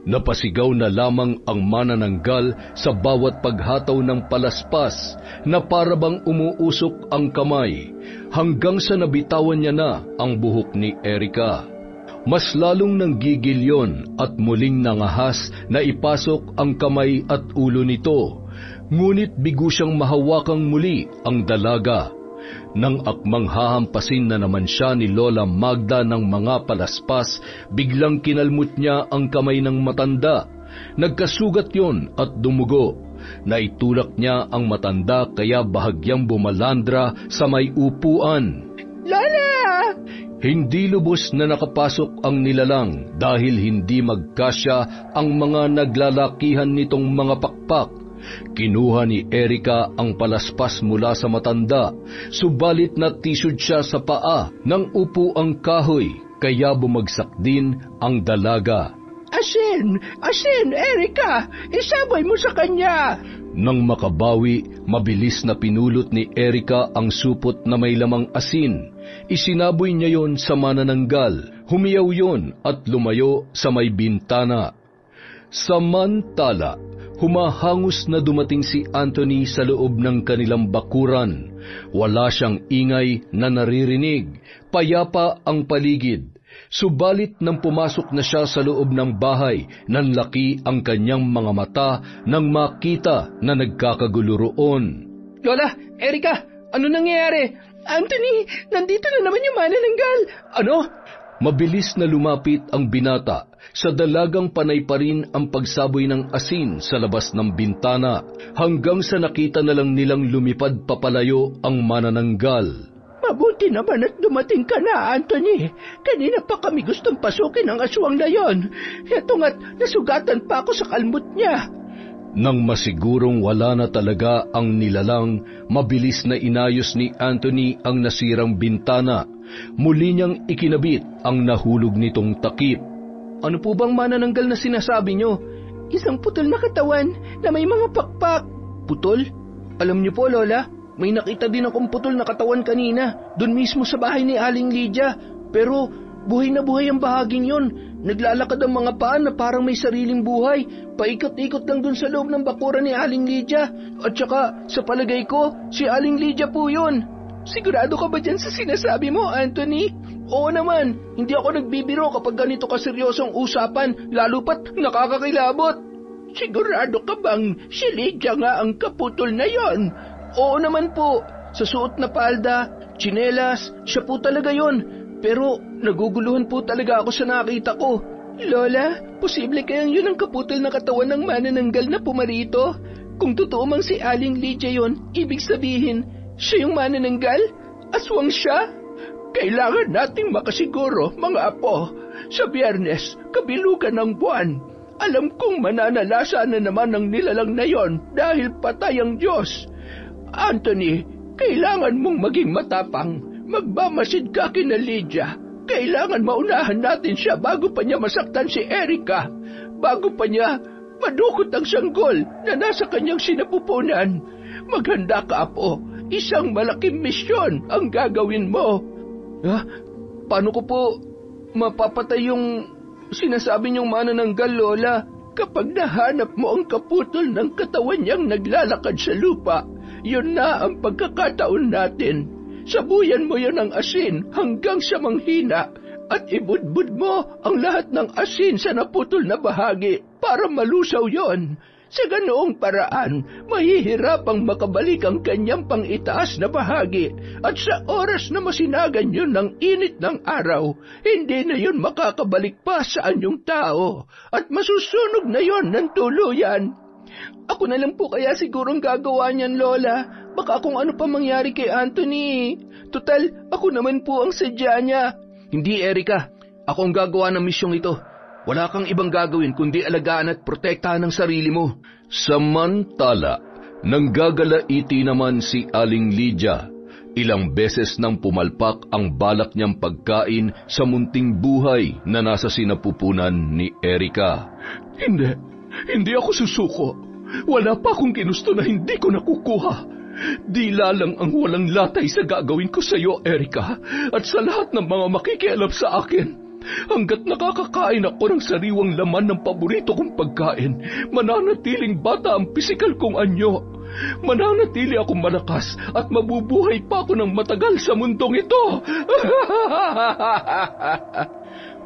Napasigaw na lamang ang manananggal sa bawat paghataw ng palaspas na parabang umuusok ang kamay, hanggang sa nabitawan niya na ang buhok ni Erika. Mas lalong nanggigil yon at muling nangahas na ipasok ang kamay at ulo nito, ngunit bigo siyang mahawakang muli ang dalaga. Nang akmang hahampasin na naman siya ni Lola Magda ng mga palaspas, biglang kinalmot niya ang kamay ng matanda. Nagkasugat yon at dumugo. Naitulak niya ang matanda kaya bahagyang bumalandra sa may upuan. Lola! Hindi lubos na nakapasok ang nilalang dahil hindi magkasya ang mga naglalakihan nitong mga pakpak. Kinuha ni Erika ang palaspas mula sa matanda, subalit natisod siya sa paa ng upuang kahoy, kaya bumagsak din ang dalaga. Asin! Asin, Erika! Isabay mo sa kanya! Nang makabawi, mabilis na pinulot ni Erika ang supot na may lamang asin. Isinaboy niya yon sa manananggal. Humiyaw yon at lumayo sa may bintana. Samantala, humahangos na dumating si Anthony sa loob ng kanilang bakuran. Wala siyang ingay na naririnig. Payapa ang paligid. Subalit nang pumasok na siya sa loob ng bahay, nanlaki ang kanyang mga mata nang makita na nagkakagulo roon. Lola, Erika, ano nangyayari? Anthony, nandito na naman yung manananggal. Ano? Mabilis na lumapit ang binata. Sa dalagang panay pa rin ang pagsaboy ng asin sa labas ng bintana, hanggang sa nakita na lang nilang lumipad papalayo ang manananggal. Mabuti naman at dumating ka na, Anthony. Kanina pa kami gustong pasukin ang aswang na yon. Ito nga't nasugatan pa ako sa kalmot niya. Nang masigurong wala na talaga ang nilalang, mabilis na inayos ni Anthony ang nasirang bintana. Muli niyang ikinabit ang nahulog nitong takip. Ano po bang manananggal na sinasabi niyo? Isang putol na katawan na may mga pakpak. Putol? Alam niyo po, Lola, may nakita din akong putol na katawan kanina, doon mismo sa bahay ni Aling Lydia. Pero buhay na buhay ang bahaging yon. Naglalakad ang mga paa na parang may sariling buhay. Paikot-ikot lang doon sa loob ng bakuran ni Aling Lydia. At saka, sa palagay ko, si Aling Lydia po yun. Sigurado ka ba dyan sa sinasabi mo, Anthony? Oo naman, hindi ako nagbibiro kapag ganito kaseryosong usapan, lalo pat nakakakilabot. Sigurado ka bang si Lydia nga ang kaputol na yon? Oo naman po, sa suot na palda, tsinelas, siya po talaga yon. Pero naguguluhan po talaga ako sa nakita ko. Lola, posible kayang yun ang kaputol na katawan ng manananggal na pumarito? Kung totoo mang si Aling Lydia yon, ibig sabihin, siya yung manananggal? Aswang siya? Kailangan nating makasiguro, mga apo. Sa Biyernes, kabilugan ng buwan. Alam kong mananalasa na naman ang nilalang na yon dahil patay ang Diyos. Anthony, kailangan mong maging matapang. Magbamasid ka kina Lydia. Kailangan maunahan natin siya bago pa niya masaktan si Erika. Bago pa niya madukot ang sanggol na nasa kanyang sinapupunan. Maghanda ka, apo. isang malaking misyon ang gagawin mo. Paano ko po mapapatay yung sinasabi niyong manananggal, Lola? Kapag nahanap mo ang kaputol ng katawan niyang naglalakad sa lupa, yun na ang pagkakataon natin. Sabuyan mo yun ng asin hanggang sa manghina at ibudbud mo ang lahat ng asin sa naputol na bahagi para malusaw yon. Sa ganoong paraan, mahihirapang makabalik ang kanyang pang-itaas na bahagi at sa oras na masinagan yun ng init ng araw, hindi na yun makakabalik pa sa anyong tao at masusunog na yun ng tuluyan. Ako na lang po kaya sigurong gagawa niyan, Lola. Baka kung ano pa mangyari kay Anthony. Tutal, ako naman po ang sadya niya. Hindi, Erica. Ako ang gagawa ng misyong ito. Wala kang ibang gagawin kundi alagaan at protektahan ang sarili mo. Samantala, nanggagalaiti naman si Aling Lydia. Ilang beses nang pumalpak ang balak niyang pagkain sa munting buhay na nasa sinapupunan ni Erica. Hindi ako susuko. Wala pa akong ginusto na hindi ko nakukuha. Dila lang ang walang latay sa gagawin ko sa iyo, Erica, at sa lahat ng mga makikialam sa akin. Hanggat nakakakain ako ng sariwang laman ng paborito kong pagkain, mananatiling bata ang pisikal kong anyo. Mananatili akong malakas at mabubuhay pa ako ng matagal sa mundong ito.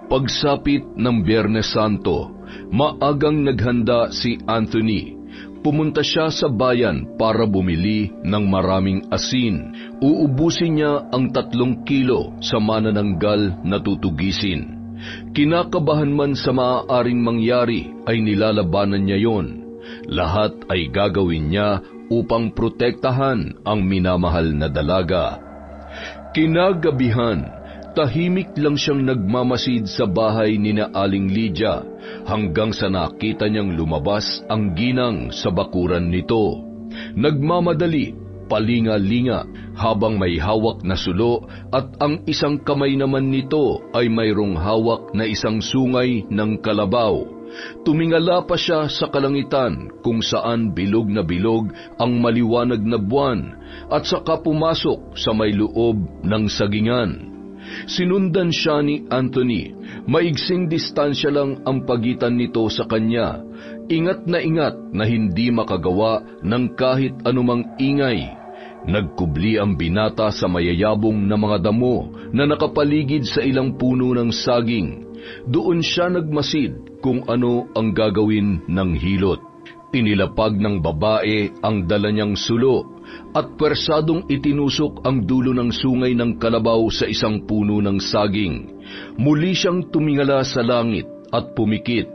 Pagsapit ng Biyernes Santo, maagang naghanda si Anthony. Pumunta siya sa bayan para bumili ng maraming asin. Uubusin niya ang 3 kilo sa manananggal na tutugisin. Kinakabahan man sa maaaring mangyari ay nilalabanan niya yon. Lahat ay gagawin niya upang protektahan ang minamahal na dalaga. Kinagabihan, tahimik lang siyang nagmamasid sa bahay ni na Aling Lydia hanggang sa nakita niyang lumabas ang ginang sa bakuran nito. Nagmamadali, palinga-linga habang may hawak na sulo at ang isang kamay naman nito ay mayroong hawak na isang sungay ng kalabaw. Tumingala pa siya sa kalangitan kung saan bilog na bilog ang maliwanag na buwan at saka pumasok sa may loob ng sagingan. Sinundan siya ni Anthony. Maigsing distansya lang ang pagitan nito sa kanya. Ingat na hindi makagawa ng kahit anumang ingay. Nagkubli ang binata sa mayayabong na mga damo na nakapaligid sa ilang puno ng saging. Doon siya nagmasid kung ano ang gagawin ng hilot. Inilapag ng babae ang dala niyang sulo at pwersadong itinusok ang dulo ng sungay ng kalabaw sa isang puno ng saging. Muli siyang tumingala sa langit at pumikit.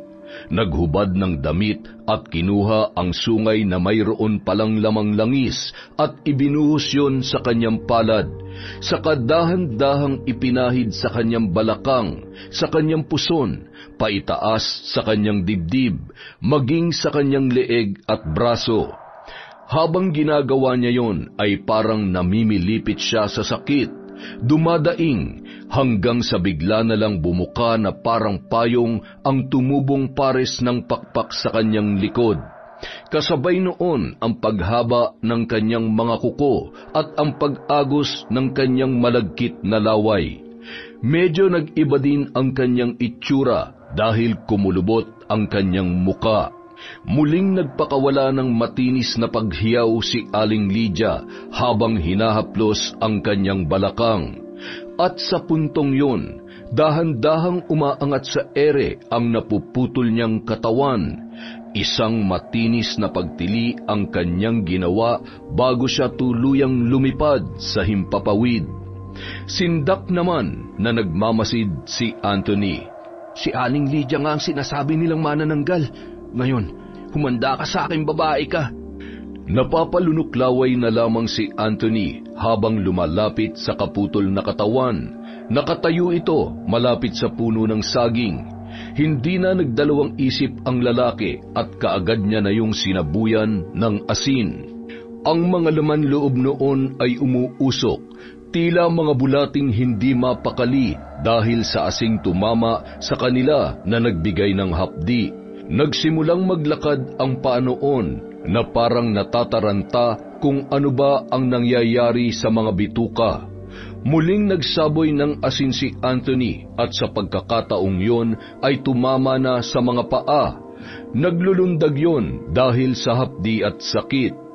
Naghubad ng damit at kinuha ang sungay na mayroon palang lamang langis at ibinuhos yon sa kanyang palad. Saka dahan-dahang ipinahid sa kanyang balakang, sa kanyang puson, paitaas sa kanyang dibdib, maging sa kanyang leeg at braso. Habang ginagawa niya yon ay parang namimilipit siya sa sakit. Dumadaing hanggang sa bigla na lang bumuka na parang payong ang tumubong pares ng pakpak sa kanyang likod. Kasabay noon ang paghaba ng kanyang mga kuko at ang pag-agos ng kanyang malagkit na laway. Medyo nag-iba din ang kanyang itsura dahil kumulubot ang kanyang muka. Muling nagpakawala ng matinis na paghiyaw si Aling Lydia habang hinahaplos ang kanyang balakang. At sa puntong yun, dahan-dahang umaangat sa ere ang napuputol niyang katawan. Isang matinis na pagtili ang kanyang ginawa bago siya tuluyang lumipad sa himpapawid. Sindak naman na nagmamasid si Anthony. Si Aling Lydia nga ang sinasabi nilang manananggal. Ngayon, humanda ka sa aking babae ka. Napapalunuklaway na lamang si Anthony habang lumalapit sa kaputol na katawan. Nakatayo ito malapit sa puno ng saging. Hindi na nagdalawang isip ang lalaki at kaagad niya na yung sinabuyan ng asin. Ang mga laman loob noon ay umuusok, tila mga bulating hindi mapakali dahil sa asing tumama sa kanila na nagbigay ng hapdi. Nagsimulang maglakad ang paa noon na parang natataranta kung ano ba ang nangyayari sa mga bituka. Muling nagsaboy ng asin si Anthony at sa pagkakataong yon ay tumama na sa mga paa. Naglulundag yon dahil sa hapdi at sakit.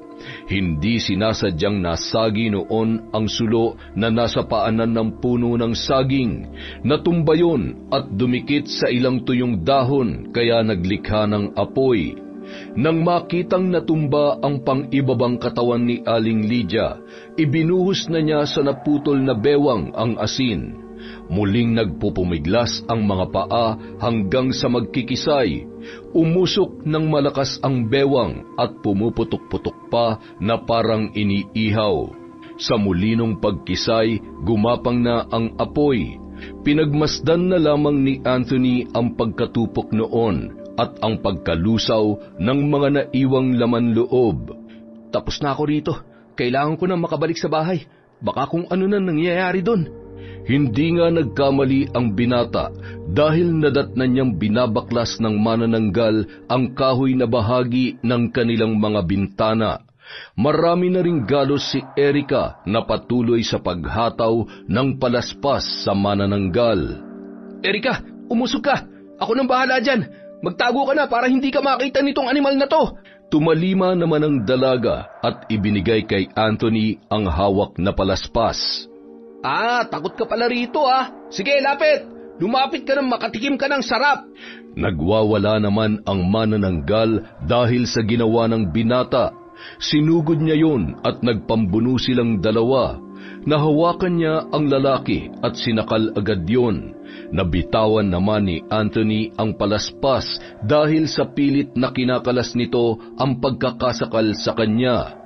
Hindi sinasadyang nasagi noon ang sulo na nasa paanan ng puno ng saging. Natumba yun at dumikit sa ilang tuyong dahon kaya naglikha ng apoy. Nang makitang natumba ang pang-ibabang katawan ni Aling Lydia, ibinuhos na niya sa naputol na bewang ang asin. Muling nagpupumiglas ang mga paa hanggang sa magkikisay. Umusok ng malakas ang bewang at pumuputok-putok pa na parang iniihaw. Sa mulinong pagkisay, gumapang na ang apoy. Pinagmasdan na lamang ni Anthony ang pagkatupok noon at ang pagkalusaw ng mga naiwang laman loob. Tapos na ako rito. Kailangan ko na makabalik sa bahay. Baka kung ano na nangyayari doon. Hindi nga nagkamali ang binata dahil nadatnan niyang binabaklas ng manananggal ang kahoy na bahagi ng kanilang mga bintana. Marami na ring galos si Erica na patuloy sa paghataw ng palaspas sa manananggal. Erica, umusog ka! Ako nang bahala dyan! Magtago ka na para hindi ka makita nitong animal na to! Tumalima naman ang dalaga at ibinigay kay Anthony ang hawak na palaspas. Takot ka pala rito Sige, lapit! Lumapit ka nang makatikim ka ng sarap! Nagwawala naman ang manananggal dahil sa ginawa ng binata. Sinugod niya yon at nagpambuno silang dalawa. Nahawakan niya ang lalaki at sinakal agad yon. Nabitawan naman ni Anthony ang palaspas dahil sa pilit na kinakalas nito ang pagkakasakal sa kanya.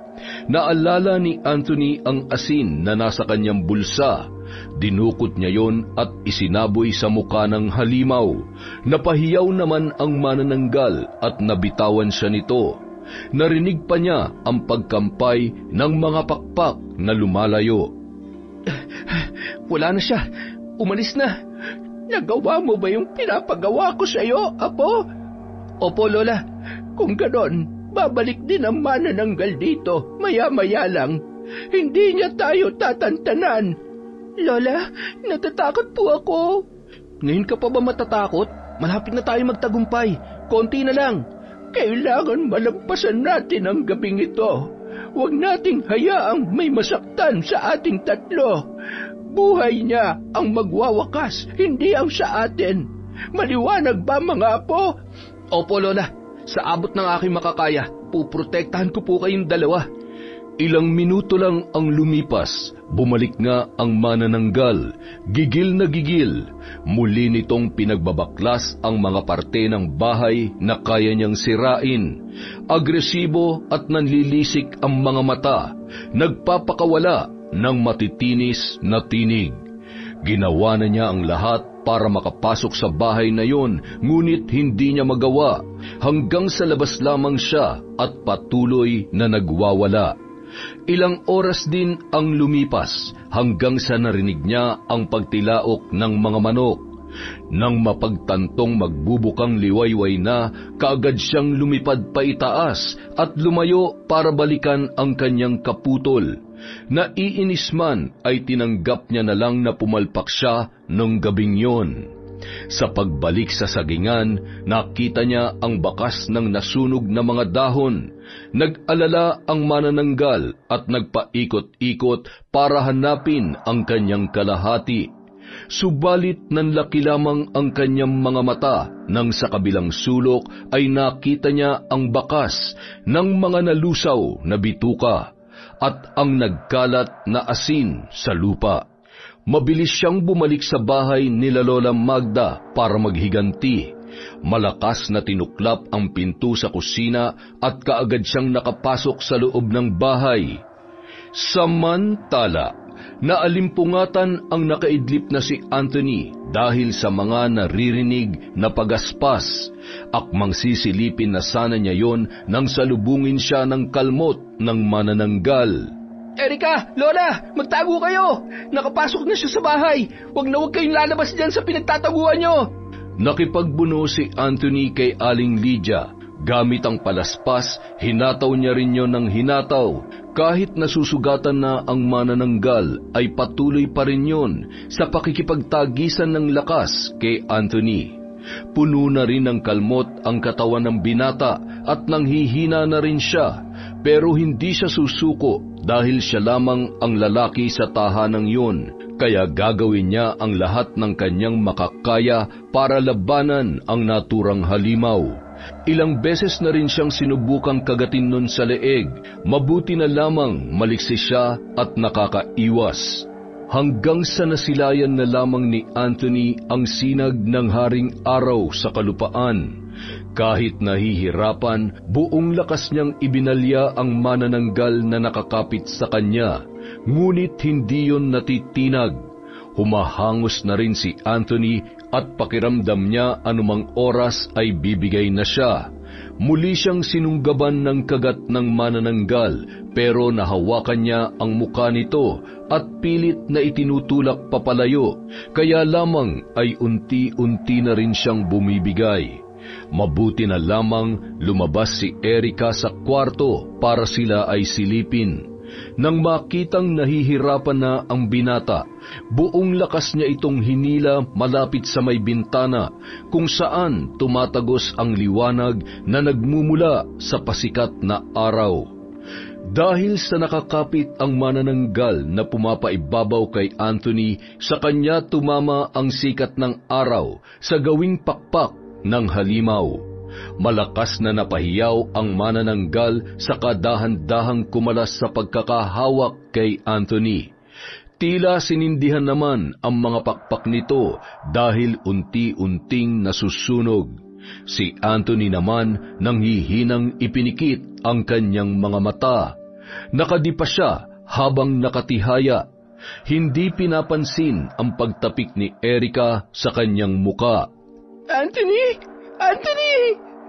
Naalala ni Anthony ang asin na nasa kanyang bulsa. Dinukot niya yon at isinaboy sa muka ng halimaw. Napahiyaw naman ang manananggal at nabitawan siya nito. Narinig pa niya ang pagkampay ng mga pakpak na lumalayo. Wala na siya. Umalis na. Nagawa mo ba yung pinapagawa ko sa iyo, Apo? Opo, Lola. Kung ganon, babalik din ang manananggal dito, maya-maya lang. Hindi niya tayo tatantanan. Lola, natatakot po ako. Ngayon ka pa ba matatakot? Malapit na tayo magtagumpay. Konti na lang. Kailangan malagpasan natin ang gabing ito. Huwag nating hayaang may masaktan sa ating tatlo. Buhay niya ang magwawakas, hindi ang sa atin. Maliwanag ba, mga apo? Opo, Lola. Sa abot ng aking makakaya, puprotektahan ko po kayong dalawa. Ilang minuto lang ang lumipas, bumalik nga ang manananggal. Gigil na gigil. Muli nitong pinagbabaklas ang mga parte ng bahay na kaya niyang sirain. Agresibo at nanlilisik ang mga mata. Nagpapakawala ng matitinis na tinig. Ginawa na niya ang lahat para makapasok sa bahay na yon, ngunit hindi niya magawa. Hanggang sa labas lamang siya at patuloy na nagwawala. Ilang oras din ang lumipas hanggang sa narinig niya ang pagtilaok ng mga manok. Nang mapagtantong magbubukang liwayway na, kaagad siyang lumipad pa itaas at lumayo para balikan ang kanyang kaputol. Naiinis man ay tinanggap niya na lang na pumalpak siya nung gabing yon. Sa pagbalik sa sagingan, nakita niya ang bakas ng nasunog na mga dahon. Nag-alala ang manananggal at nagpaikot-ikot para hanapin ang kanyang kalahati. Subalit nanlaki lamang ang kanyang mga mata nang sa kabilang sulok ay nakita niya ang bakas ng mga nalusaw na bituka at ang nagkalat na asin sa lupa. Mabilis siyang bumalik sa bahay nila Lola Magda para maghiganti. Malakas na tinuklap ang pinto sa kusina at kaagad siyang nakapasok sa loob ng bahay. Samantala, naalimpungatan ang nakaidlip na si Anthony dahil sa mga naririnig na pagaspas. Akmang sisilipin na sana niya yon nang salubungin siya ng kalmot ng manananggal. Erica! Lola! Magtago kayo! Nakapasok na siya sa bahay! Huwag na huwag kayong lalabas dyan sa pinagtataguan nyo! Nakipagbuno si Anthony kay Aling Lydia, Gamit ang palaspas, hinataw niya rin yon ng hinataw. Kahit nasusugatan na ang manananggal, ay patuloy pa rin yon sa pakikipagtagisan ng lakas kay Anthony. Puno na rin ng kalmot ang katawan ng binata at nanghihina na rin siya, pero hindi siya susuko dahil siya lamang ang lalaki sa tahanang yun. Kaya gagawin niya ang lahat ng kanyang makakaya para labanan ang naturang halimaw. Ilang beses na rin siyang sinubukang kagatin nun sa leeg, mabuti na lamang maliksi siya at nakakaiwas. Hanggang sa nasilayan na lamang ni Anthony ang sinag ng haring araw sa kalupaan. Kahit nahihirapan, buong lakas niyang ibinalya ang manananggal na nakakapit sa kanya, ngunit hindi yon natitinag. Humahangos na rin si Anthony at pakiramdam niya anumang oras ay bibigay na siya. Muli siyang sinunggaban ng kagat ng manananggal, pero nahawakan niya ang muka nito at pilit na itinutulak papalayo, kaya lamang ay unti-unti na rin siyang bumibigay. Mabuti na lamang lumabas si Erica sa kwarto para sila ay silipin. Nang makitang nahihirapan na ang binata, buong lakas niya itong hinila malapit sa may bintana kung saan tumatagos ang liwanag na nagmumula sa pasikat na araw. Dahil sa nakakapit ang manananggal na pumapaibabaw kay Anthony, sa kanya tumama ang sikat ng araw sa gawing pakpak ng halimaw. Malakas na napahiyaw ang manananggal sa kadahan-dahang kumalas sa pagkakahawak kay Anthony. Tila sinindihan naman ang mga pakpak nito dahil unti-unting nasusunog. Si Anthony naman nanghihinang ipinikit ang kanyang mga mata. Nakadipa siya habang nakatihaya. Hindi pinapansin ang pagtapik ni Erica sa kanyang muka. Anthony! Anthony!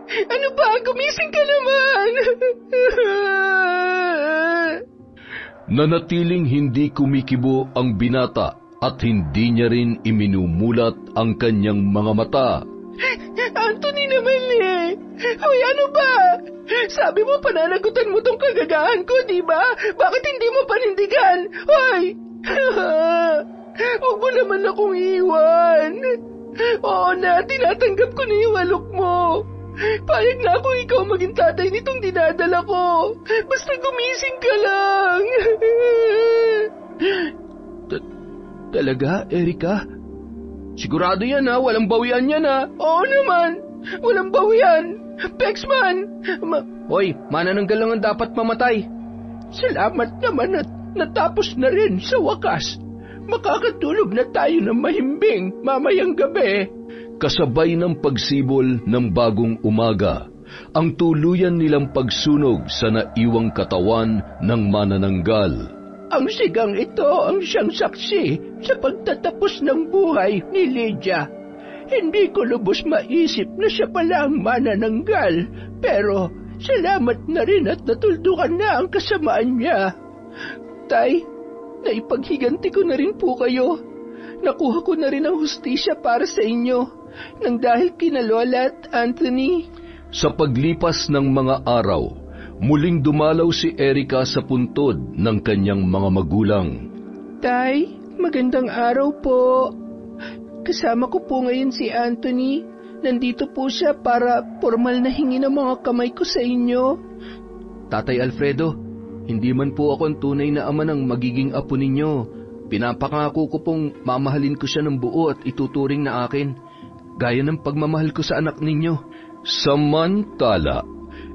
Ano ba? Gumising ka naman! Nanatiling hindi kumikibo ang binata at hindi niya rin iminumulat ang kanyang mga mata. Anthony naman eh! Hoy, ano ba? Sabi mo pananagutan mo tong kagagahan ko, di ba? Bakit hindi mo panindigan? Hoy! Huwag mo naman akong iwan. Oo na, tinatanggap ko na yung alok mo. Payag na ako ikaw maging tatay nitong dinadala ko. Basta gumising ka lang. Talaga, Erica? Sigurado yan ha, walang bawian yan ha. Oo naman, walang bawian. Pexman! Hoy, manananggal lang ang dapat mamatay. Salamat naman at natapos na rin sa wakas. Makakatulog na tayo ng mahimbing mamayang gabi. Kasabay ng pagsibol ng bagong umaga, ang tuluyan nilang pagsunog sa naiwang katawan ng manananggal. Ang sigang ito ang siyang saksi sa pagtatapos ng buhay ni Lydia. Hindi ko lubos maisip na siya pala ang manananggal, pero salamat na rin at natuldukan na ang kasamaan niya. Tay, naipaghiganti ko na rin po kayo. Nakuha ko na rin ang hustisya para sa inyo nang dahil kina Lola at Anthony. Sa paglipas ng mga araw, muling dumalaw si Erica sa puntod ng kanyang mga magulang. Tay, magandang araw po. Kasama ko po ngayon si Anthony. Nandito po siya para formal na hingi ng mga kamay ko sa inyo. Tatay Alfredo, hindi man po ako ang tunay na ama ng magiging apo ninyo. Pinapangako ko pong mamahalin ko siya ng buo at ituturing na akin, gaya ng pagmamahal ko sa anak ninyo. Samantala,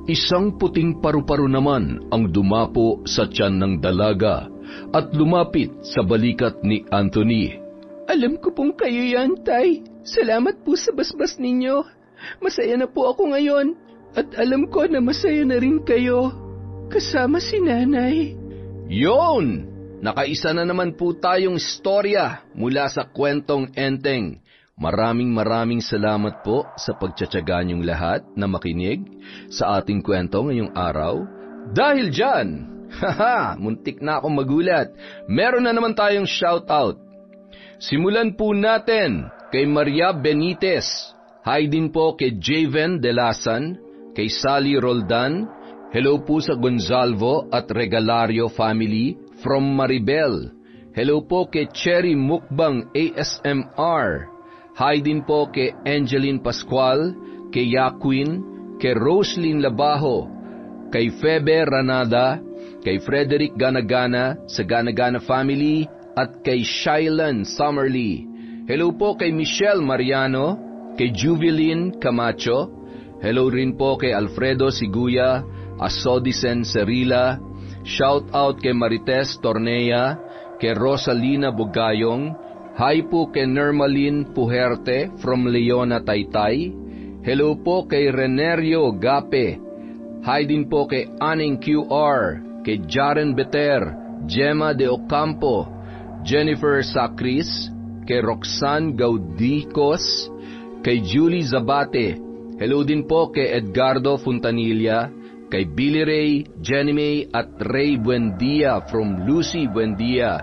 isang puting paru-paro naman ang dumapo sa tiyan ng dalaga at lumapit sa balikat ni Anthony. Alam ko pong kayo yan, Tay. Salamat po sa basbas ninyo. Masaya na po ako ngayon at alam ko na masaya na rin kayo. Kasama si Nanay. Yon! Nakaisa na naman po tayong istorya mula sa kwentong Enteng. Maraming salamat po sa pagtsatsaga niyong lahat na makinig sa ating kwento ngayong araw. Dahil dyan, muntik na akong magulat. Meron na naman tayong shoutout. Simulan po natin kay Maria Benitez. Hi din po kay Javen Delasan, kay Sally Roldan. Hello po sa Gonzalvo at Regalario family from Maribel. Hello po kay Cherry Mukbang ASMR. Hi din po kay Angeline Pascual, kay Yaquin, kay Roslyn Labajo, kay Febe Ranada, kay Frederick Ganagana sa Ganagana family, at kay Shailan Summerly. Hello po kay Michelle Mariano, kay Juvelin Camacho. Hello rin po kay Alfredo Siguya, Asodisen Cerila. Shout out kay Marites Tornea, kay Rosalina Bugayong. Hi po kay Nermalin Puherte from Leona, Taytay. Hello po kay Renerio Gape. Hi din po kay Aning QR, kay Jaren Beter, Gemma de Ocampo, Jennifer Sacris, kay Roxanne Gaudicos, kay Julie Zabate. Hello din po kay Edgardo Fontanilla, kay Billy Ray, Jenny May at Ray Buendia from Lucy Buendia.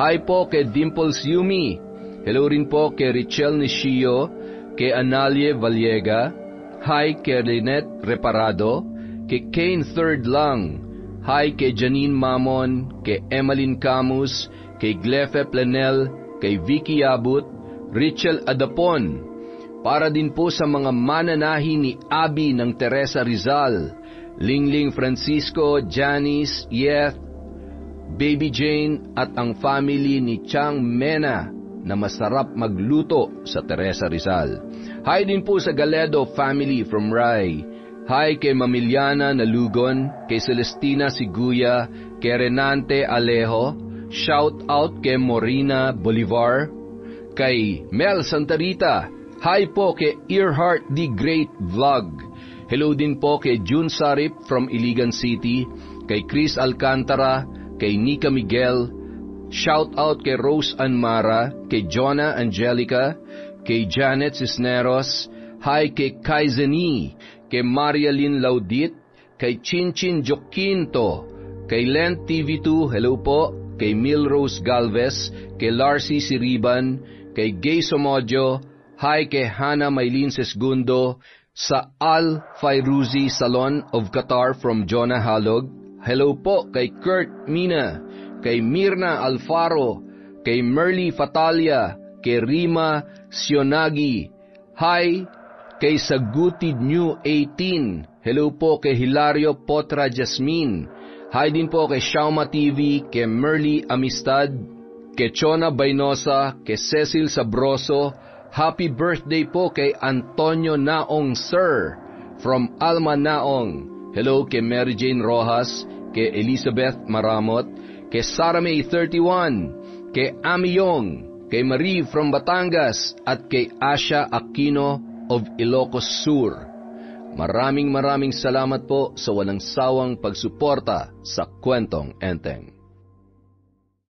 Hi po kay Dimples Yumi. Hello rin po kay Richelle Nishio, kay Analie Vallega. Hi kay Lynette Reparado, kay Kane Third Lang. Hi kay Janine Mamon, kay Emmeline Camus, kay Glefe Plenel, kay Vicky Abut, Richel Adapon. Para din po sa mga mananahi ni Abby ng Teresa Rizal, Lingling Francisco, Janice, Yeth, Baby Jane at ang family ni Chang Mena na masarap magluto sa Teresa Rizal. Hi din po sa Galedo family from Rai. Hi kay Mamiliana Nalugon, kay Celestina Siguya, kay Renante Alejo. Shout out kay Morina Bolivar, kay Mel Santarita. Hi po kay Earhart the Great Vlog. Hello din po kay June Sarip from Iligan City, kay Chris Alcantara, kay Nika Miguel. Shout out kay Rose Anmara, kay Jonah Angelica, kay Janet Cisneros. Hi kay Kaizeni, kay Marialyn Laudit, kay Chinchin Joquinto, kay Lent TV2, hello po, kay Milrose Galvez, kay Larcy Siriban, kay Gay Somodio. Hi kay Hannah Maylin Sesgundo, sa Al Fairuzi Salon of Qatar from Jonah Halog. Hello po kay Kurt Mina, kay Mirna Alfaro, kay Merly Fatalia, kay Rima Sionagi. Hi kay Sagutid New 18. Hello po kay Hilario Potra Jasmine. Hi din po kay Shauma TV, kay Merly Amistad, kay Chona Bainosa, kay Cecil Sabroso. Happy birthday po kay Antonio Naong Sir from Alma Naong. Hello kay Mary Jane Rojas, kay Elizabeth Maramot, kay Sarah May 31, kay Ami Yong, kay Marie from Batangas, at kay Asha Aquino of Ilocos Sur. Maraming salamat po sa walang sawang pagsuporta sa Kwentong Enteng.